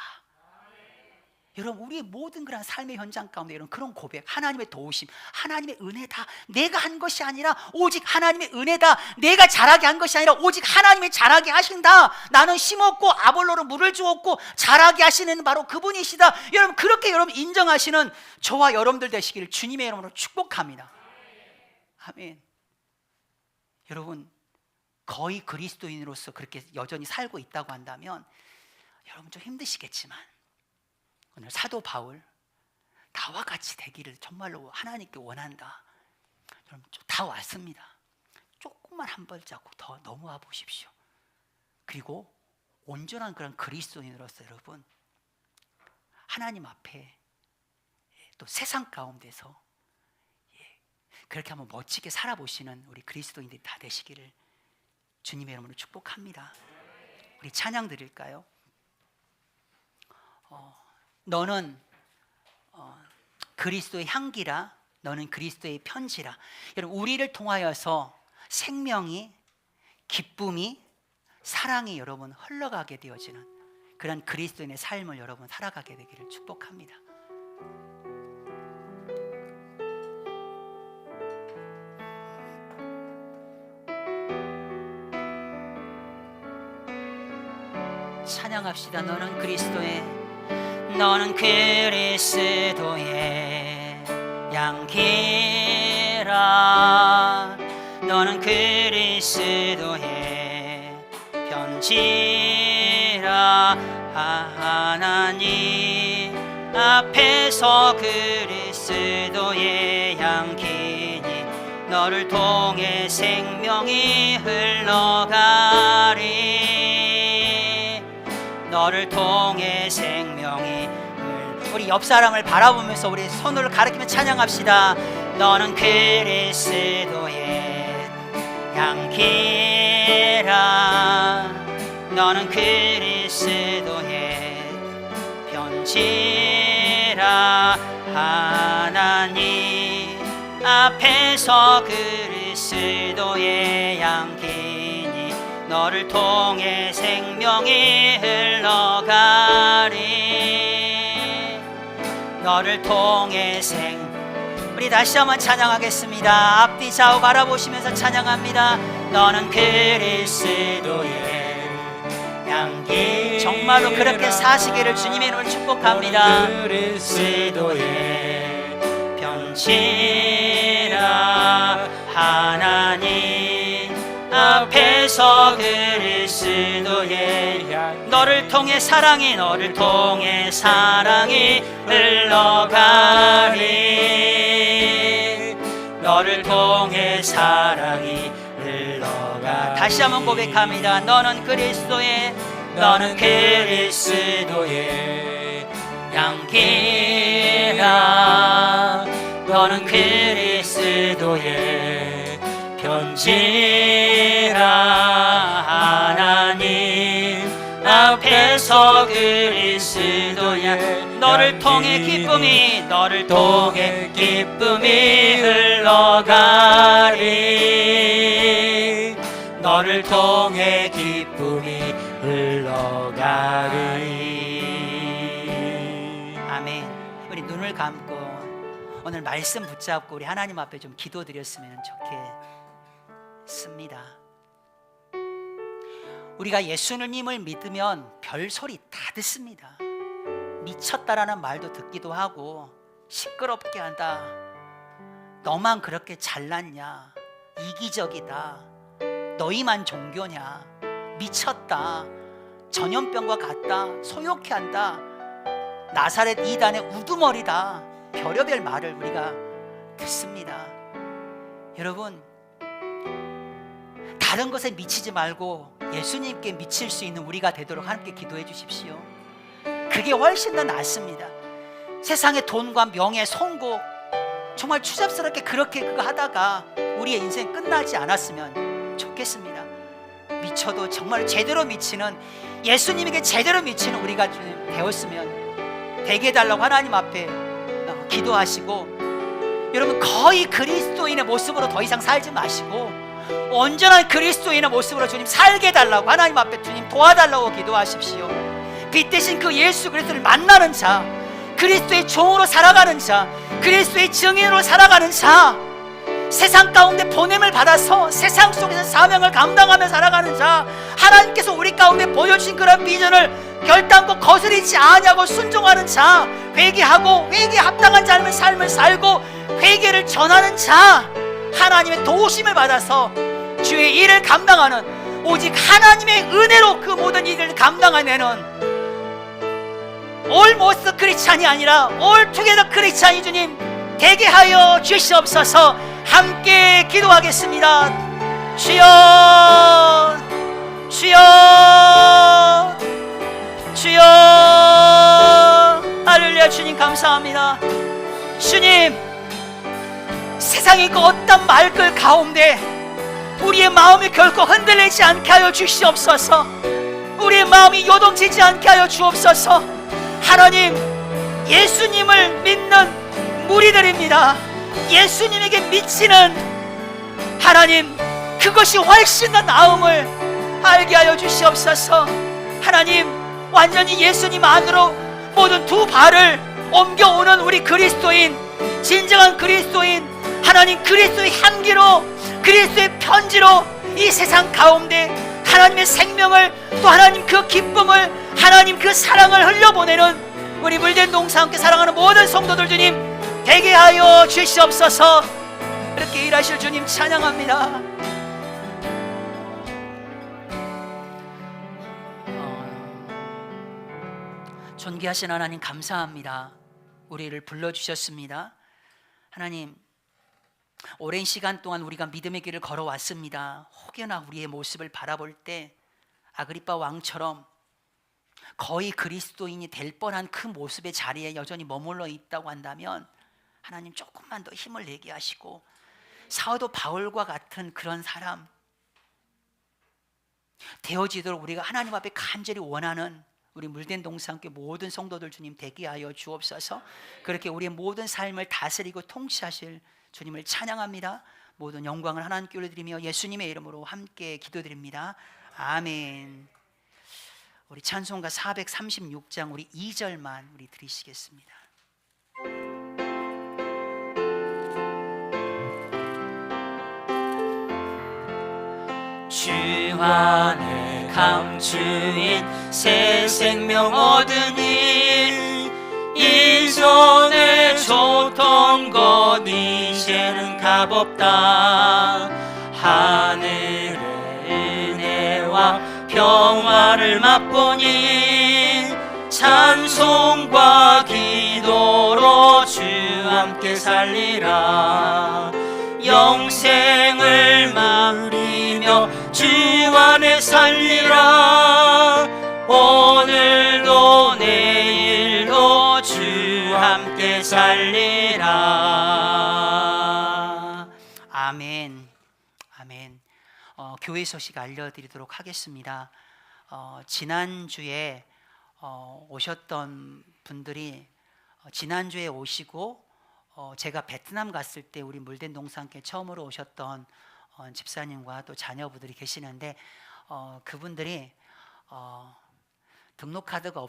여러분, 우리의 모든 그런 삶의 현장 가운데 이런 그런 고백, 하나님의 도우심, 하나님의 은혜다. 내가 한 것이 아니라 오직 하나님의 은혜다. 내가 자라게 한 것이 아니라 오직 하나님이 자라게 하신다. 나는 심었고 아볼로는 물을 주었고 자라게 하시는 바로 그분이시다. 여러분, 그렇게 여러분 인정하시는 저와 여러분들 되시기를 주님의 이름으로 축복합니다. 아멘. 여러분, 거의 그리스도인으로서 그렇게 여전히 살고 있다고 한다면 여러분 좀 힘드시겠지만 오늘 사도 바울, 나와 같이 되기를 정말로 하나님께 원한다. 여러분, 다 왔습니다. 조금만 한 발자국 더 넘어와 보십시오. 그리고 온전한 그런 그리스도인으로서 여러분, 하나님 앞에 또 세상 가운데서 그렇게 한번 멋지게 살아보시는 우리 그리스도인들이 다 되시기를 주님의 이름으로 축복합니다. 우리 찬양 드릴까요? 너는 그리스도의 향기라, 너는 그리스도의 편지라. 여러분, 우리를 통하여서 생명이, 기쁨이, 사랑이 여러분 흘러가게 되어지는 그런 그리스도인의 삶을 여러분 살아가게 되기를 축복합니다. 찬양합시다. 너는 그리스도의 향기라, 너는 그리스도의 편지라. 하나님 앞에서 그리스도의 향기니 너를 통해 생명이 흘러가리. 너를 통해 생명이. 우리 옆 사람을 바라보면서 우리 손을 가리키며 찬양합시다. 너는 그리스도의 향기라, 너는 그리스도의 편지라. 하나님 앞에서 그리스도의 향기니 너를 통해 생명이 흘러가리. 너를 통해 우리 다시 한번 찬양하겠습니다. 앞뒤 좌우 바라보시면서 찬양합니다. 너는 그리스도의 향기. 정말로 그렇게 사시기를 주님의 이름으로 축복합니다. 그리스도의 편지라. 하나님 앞에서 그리스도의 너를 통해 사랑이, 너를 통해 사랑이 흘러가리. 너를 통해 사랑이 흘러가리. 다시 한번 고백합니다. 너는 그리스도의 향기라, 너는 그리스도의 편지라. 하나님 앞에서 그리스도의 너를 통해 기쁨이, 너를 통해 기쁨이 흘러가리. 너를 통해 기쁨이 흘러가리. 아멘. 우리 눈을 감고 오늘 말씀 붙잡고 우리 하나님 앞에 좀 기도드렸으면 좋겠습니다. 우리가 예수님을 믿으면 별소리 다 듣습니다. 미쳤다라는 말도 듣기도 하고, 시끄럽게 한다, 너만 그렇게 잘났냐, 이기적이다, 너희만 종교냐, 미쳤다, 전염병과 같다, 소욕해 한다, 나사렛 이단의 우두머리다, 별의별 말을 우리가 듣습니다. 여러분, 다른 것에 미치지 말고 예수님께 미칠 수 있는 우리가 되도록 함께 기도해 주십시오. 그게 훨씬 더 낫습니다. 세상의 돈과 명예, 성공 정말 추잡스럽게 그렇게 그거 하다가 우리의 인생 끝나지 않았으면 좋겠습니다. 미쳐도 정말 제대로 미치는, 예수님에게 제대로 미치는 우리가 되었으면 되게 해달라고 하나님 앞에 기도하시고, 여러분 거의 그리스도인의 모습으로 더 이상 살지 마시고 온전한 그리스도인의 모습으로 주님 살게 해달라고 하나님 앞에 주님 도와달라고 기도하십시오. 빛 대신 그 예수 그리스도를 만나는 자, 그리스도의 종으로 살아가는 자, 그리스도의 증인으로 살아가는 자, 세상 가운데 보냄을 받아서 세상 속에서 사명을 감당하며 살아가는 자, 하나님께서 우리 가운데 보여주신 그런 비전을 결단코 거스르지 아니하고 순종하는 자, 회개하고 회개에 합당한 삶을 살고 회개를 전하는 자, 하나님의 도우심을 받아서 주의 일을 감당하는, 오직 하나님의 은혜로 그 모든 일을 감당하는 올모스트 크리스찬이 아니라 올투게더 크리스찬이 주님 되게 하여 주시옵소서. 함께 기도하겠습니다. 주여, 주여, 주여. 할렐루야. 주님 감사합니다. 주님, 세상의 그 어떤 말들 가운데 우리의 마음이 결코 흔들리지 않게 하여 주시옵소서. 우리의 마음이 요동치지 않게 하여 주옵소서. 하나님, 예수님을 믿는 무리들입니다. 예수님에게 미치는 하나님, 그것이 훨씬 더 나음을 알게 하여 주시옵소서. 하나님, 완전히 예수님 안으로 모든 두 발을 옮겨오는 우리 그리스도인, 진정한 그리스도인, 하나님 그리스도의 향기로, 그리스도의 편지로 이 세상 가운데 하나님의 생명을, 또 하나님 그 기쁨을, 하나님 그 사랑을 흘려보내는 우리 물된 동사 함께 사랑하는 모든 성도들 주님 되게 하여 주시옵소서. 이렇게 일하실 주님 찬양합니다. 존귀하신 하나님 감사합니다. 우리를 불러주셨습니다. 하나님, 오랜 시간 동안 우리가 믿음의 길을 걸어왔습니다. 혹여나 우리의 모습을 바라볼 때 아그리빠 왕처럼 거의 그리스도인이 될 뻔한 그 모습의 자리에 여전히 머물러 있다고 한다면 하나님 조금만 더 힘을 내게 하시고, 사도 바울과 같은 그런 사람 되어지도록 우리가 하나님 앞에 간절히 원하는 우리 물된 동사 함께 모든 성도들 주님 되게 하여 주옵소서. 그렇게 우리의 모든 삶을 다스리고 통치하실 주님을 찬양합니다. 모든 영광을 하나님께 올려드리며 예수님의 이름으로 함께 기도드립니다. 아멘. 우리 찬송가 436장 우리 2절만 우리 드리시겠습니다. 주 안에 감추인 새 생명 얻으니 이전에 줬던 것 이제는 값없다. 하늘의 은혜와 평화를 맛보니 찬송과 기도로 주 함께 살리라. 영생을 누리며 주 안에 살리라. 오늘도 내일도 주 함께 살리라. 아멘. 아멘. 교회 소식 알려드리도록 하겠습니다. 지난주에 오셨던 분들이 지난주에 오시고 제가 베트남 갔을 때 우리 물된 동산께 처음으로 오셨던 집사님과 또 자녀분들이 계시는데 그분들이 등록카드가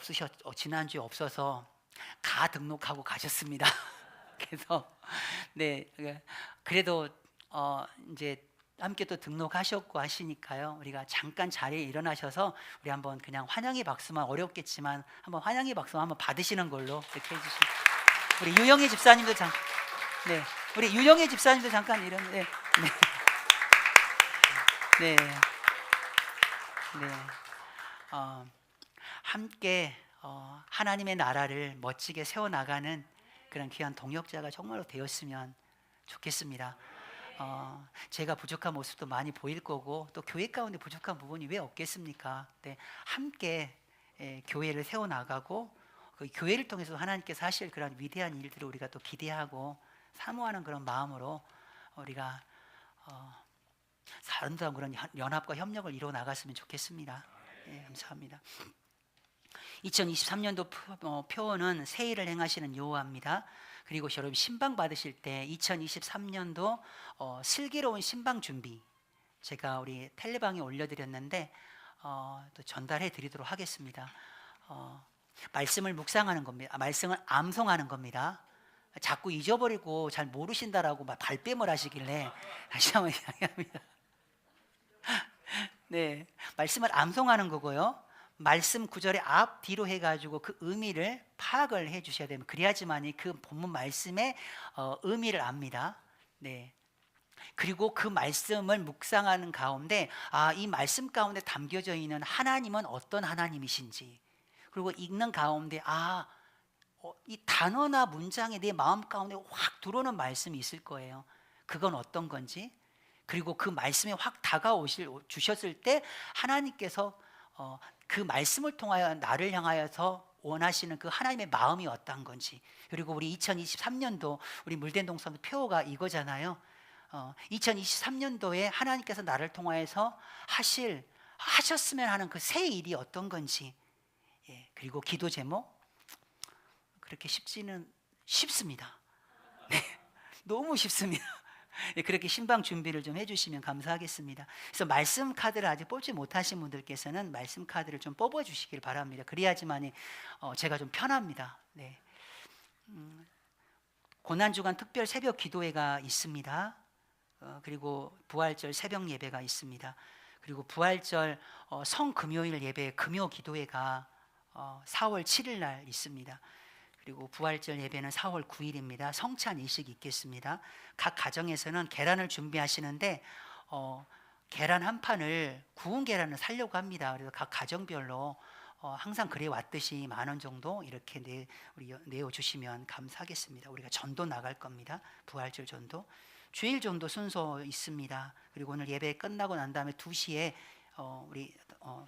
지난주에 없어서 등록하고 가셨습니다. 그래서 네, 그래도 이제 함께 또 등록하셨고 하시니까요, 우리가 잠깐 자리에 일어나셔서 우리 한번 그냥 환영의 박수만, 어렵겠지만 한번 환영의 박수만 한번 받으시는 걸로 이렇게 해주시고, 우리 유영희 집사님도 네, 우리 유영희 집사님도 잠깐 네, 네, 네, 함께 하나님의 나라를 멋지게 세워나가는 그런 귀한 동역자가 정말로 되었으면 좋겠습니다. 제가 부족한 모습도 많이 보일 거고 또 교회 가운데 부족한 부분이 왜 없겠습니까? 네, 함께 교회를 세워나가고 그 교회를 통해서 하나님께서 하실 그런 위대한 일들을 우리가 또 기대하고 사모하는 그런 마음으로 우리가 아름다운 그런 연합과 협력을 이루어 나갔으면 좋겠습니다. 예, 감사합니다. 2023년도 표어는 새일을 행하시는 여호와입니다. 그리고 여러분 신방 받으실 때 2023년도 슬기로운 신방 준비 제가 우리 텔레방에 올려드렸는데 또 전달해 드리도록 하겠습니다. 말씀을 묵상하는 겁니다. 말씀을 암송하는 겁니다. 자꾸 잊어버리고 잘 모르신다라고 막 발뺌을 하시길래 다시 한번 이야기합니다. 네, 말씀을 암송하는 거고요. 말씀 구절의 앞 뒤로 해가지고 그 의미를 파악을 해주셔야 됩니다. 그래야지만이 그 본문 말씀의 의미를 압니다. 네. 그리고 그 말씀을 묵상하는 가운데 이 말씀 가운데 담겨져 있는 하나님은 어떤 하나님이신지, 그리고 읽는 가운데 이 단어나 문장에 내 마음 가운데 확 들어오는 말씀이 있을 거예요. 그건 어떤 건지, 그리고 그 말씀에 확 주셨을 때 하나님께서 그 말씀을 통하여 나를 향하여서 원하시는 그 하나님의 마음이 어떤 건지, 그리고 우리 2023년도 우리 물된 동산 표어가 이거잖아요. 2023년도에 하나님께서 나를 통하여서 하셨으면 하는 그 새 일이 어떤 건지, 예, 그리고 기도 제목 그렇게 쉽습니다. 네, 너무 쉽습니다. 예, 그렇게 신방 준비를 좀 해주시면 감사하겠습니다. 그래서 말씀 카드를 아직 뽑지 못하신 분들께서는 말씀 카드를 좀 뽑아주시길 바랍니다. 그래야지만이 제가 좀 편합니다. 네. 고난주간 특별 새벽 기도회가 있습니다. 그리고 부활절 새벽 예배가 있습니다. 그리고 부활절 성금요일 예배 금요 기도회가 4월 7일 날 있습니다. 그리고 부활절 예배는 4월 9일입니다. 성찬 이식이 있겠습니다. 각 가정에서는 계란을 준비하시는데 계란 한 판을 구운 계란을 사려고 합니다. 그래서 각 가정별로 항상 그래 왔듯이 10,000원 정도 이렇게 내어주시면 감사하겠습니다. 우리가 전도 나갈 겁니다. 부활절 전도. 주일 전도 순서 있습니다. 그리고 오늘 예배 끝나고 난 다음에 2시에 우리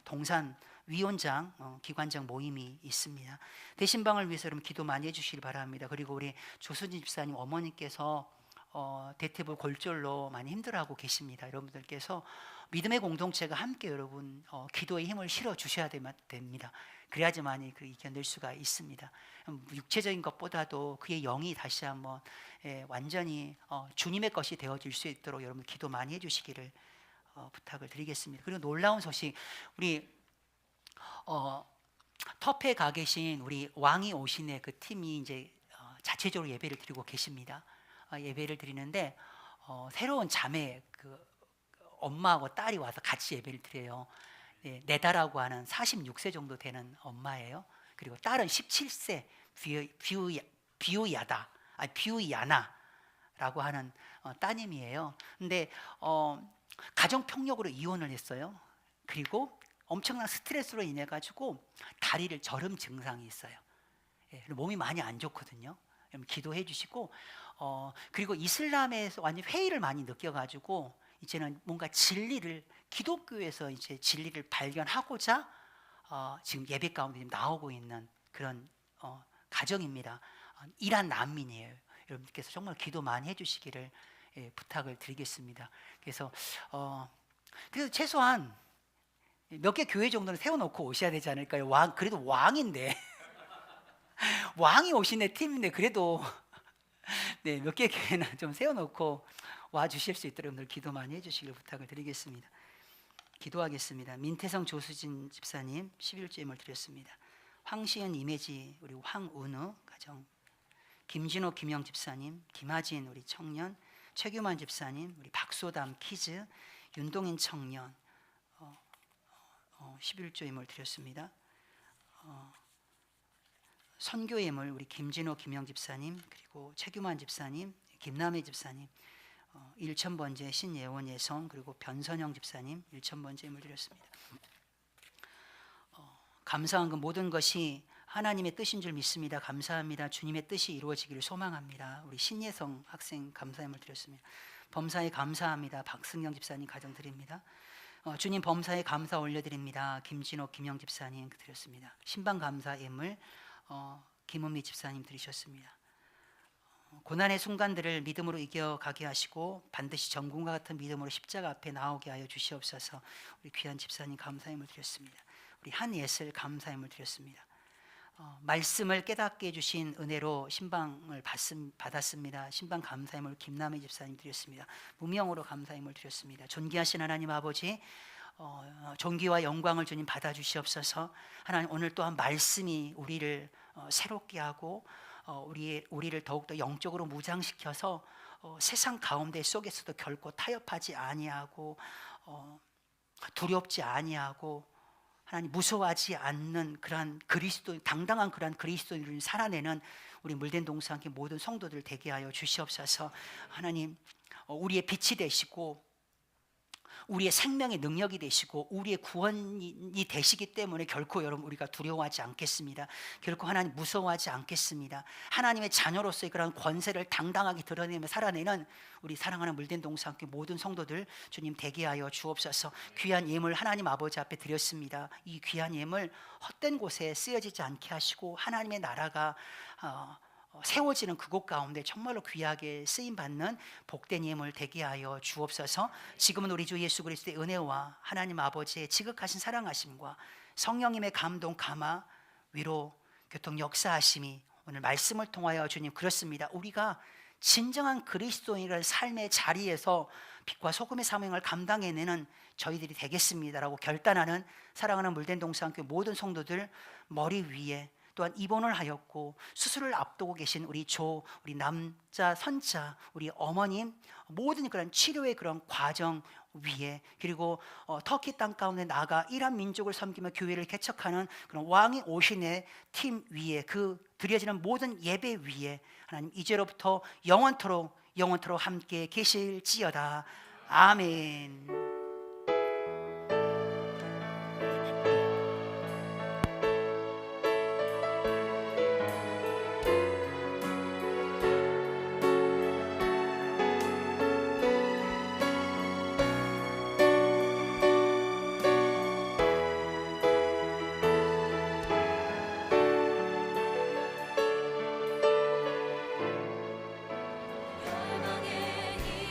동산 위원장 기관장 모임이 있습니다. 대신방을 위해서 여러분 기도 많이 해주시기 바랍니다. 그리고 우리 조수진 집사님 어머니께서 대퇴부 골절로 많이 힘들어하고 계십니다. 여러분들께서 믿음의 공동체가 함께 여러분 기도의 힘을 실어 주셔야 됩니다. 그래야지만이 그 이겨낼 수가 있습니다. 육체적인 것보다도 그의 영이 다시 한번 완전히 주님의 것이 되어질 수 있도록 여러분 기도 많이 해주시기를 부탁을 드리겠습니다. 그리고 놀라운 소식, 우리 터페에 가 계신 우리 왕이 오신의 그 팀이 이제 자체적으로 예배를 드리고 계십니다. 예배를 드리는데 새로운 자매 그 엄마하고 딸이 와서 같이 예배를 드려요. 네다라고 하는 46세 정도 되는 엄마예요. 그리고 딸은 17세 비우야나라고 하는 따님이에요. 근데 가정 폭력으로 이혼을 했어요. 그리고 엄청난 스트레스로 인해 가지고 다리를 저림 증상이 있어요. 예, 몸이 많이 안 좋거든요. 기도해 주시고 그리고 이슬람에서 완전 회의를 많이 느껴가지고 이제는 뭔가 진리를 기독교에서 이제 진리를 발견하고자 지금 예배 가운데 지금 나오고 있는 그런 가정입니다. 이란 난민이에요. 여러분께서 정말 기도 많이 해주시기를 부탁을 드리겠습니다. 그래서 최소한 몇 개 교회 정도는 세워놓고 오셔야 되지 않을까요? 그래도 왕인데 왕이 오시네 팀인데 그래도 네, 몇 개 교회는 좀 세워놓고 와 주실 수 있도록 여러분들 기도 많이 해주시길 부탁을 드리겠습니다. 기도하겠습니다. 민태성 조수진 집사님 11조임을 드렸습니다. 황시은 이매지 우리 황은우 가정, 김진호 김영 집사님, 김하진 우리 청년, 최규만 집사님, 우리 박소담 키즈, 윤동인 청년 11조임을 드렸습니다. 선교 예물 우리 김진호 김영 집사님, 그리고 최규만 집사님, 김남희 집사님 1,000번째 신예원 예성, 그리고 변선영 집사님 1,000번째 예물 드렸습니다. 감사한 그 모든 것이 하나님의 뜻인 줄 믿습니다. 감사합니다. 주님의 뜻이 이루어지기를 소망합니다. 우리 신예성 학생 감사 예물 드렸습니다. 범사에 감사합니다. 박승영 집사님 가정 드립니다. 주님 범사에 감사 올려드립니다. 김진호 김영 집사님 드렸습니다. 신방 감사 예물 김은미 집사님 들으셨습니다. 고난의 순간들을 믿음으로 이겨가게 하시고 반드시 전군과 같은 믿음으로 십자가 앞에 나오게 하여 주시옵소서. 우리 귀한 집사님 감사함을 드렸습니다. 우리 한예슬 감사함을 드렸습니다. 말씀을 깨닫게 해주신 은혜로 신방을 받았습니다. 신방 감사함을 김남희 집사님 드렸습니다. 무명으로 감사함을 드렸습니다. 존귀하신 하나님 아버지, 존귀와 영광을 주님 받아주시옵소서. 하나님, 오늘 또한 말씀이 우리를 새롭게 하고 우리를 더욱더 영적으로 무장시켜서 세상 가운데 속에서도 결코 타협하지 아니하고 두렵지 아니하고 하나님 무서워하지 않는 그러한 당당한 그러한 그리스도인을 살아내는 우리 물된 동산교회 모든 성도들 되게 하여 주시옵소서. 하나님, 우리의 빛이 되시고 우리의 생명의 능력이 되시고 우리의 구원이 되시기 때문에 결코 여러분 우리가 두려워하지 않겠습니다. 결코 하나님 무서워하지 않겠습니다. 하나님의 자녀로서의 그런 권세를 당당하게 드러내며 살아내는 우리 사랑하는 물된 동산교회 모든 성도들 주님 되게 하여 주옵소서. 귀한 예물 하나님 아버지 앞에 드렸습니다. 이 귀한 예물 헛된 곳에 쓰여지지 않게 하시고 하나님의 나라가 세워지는 그곳 가운데 정말로 귀하게 쓰임받는 복된 예물 되게 하여 주옵소서. 지금은 우리 주 예수 그리스도의 은혜와 하나님 아버지의 지극하신 사랑하심과 성령님의 감동, 감화, 위로, 교통, 역사하심이 오늘 말씀을 통하여 주님 그렇습니다. 우리가 진정한 그리스도인이라는 삶의 자리에서 빛과 소금의 사명을 감당해내는 저희들이 되겠습니다라고 결단하는 사랑하는 물된 동산교회 모든 성도들 머리 위에 또한 입원을 하였고 수술을 앞두고 계신 우리 우리 남자 선자, 우리 어머님 모든 그런 치료의 그런 과정 위에, 그리고 터키 땅 가운데 나가 이란 민족을 섬기며 교회를 개척하는 그런 왕이 오신의 팀 위에, 그 드려지는 모든 예배 위에 하나님 이제로부터 영원토록 함께 계실지어다. 아멘.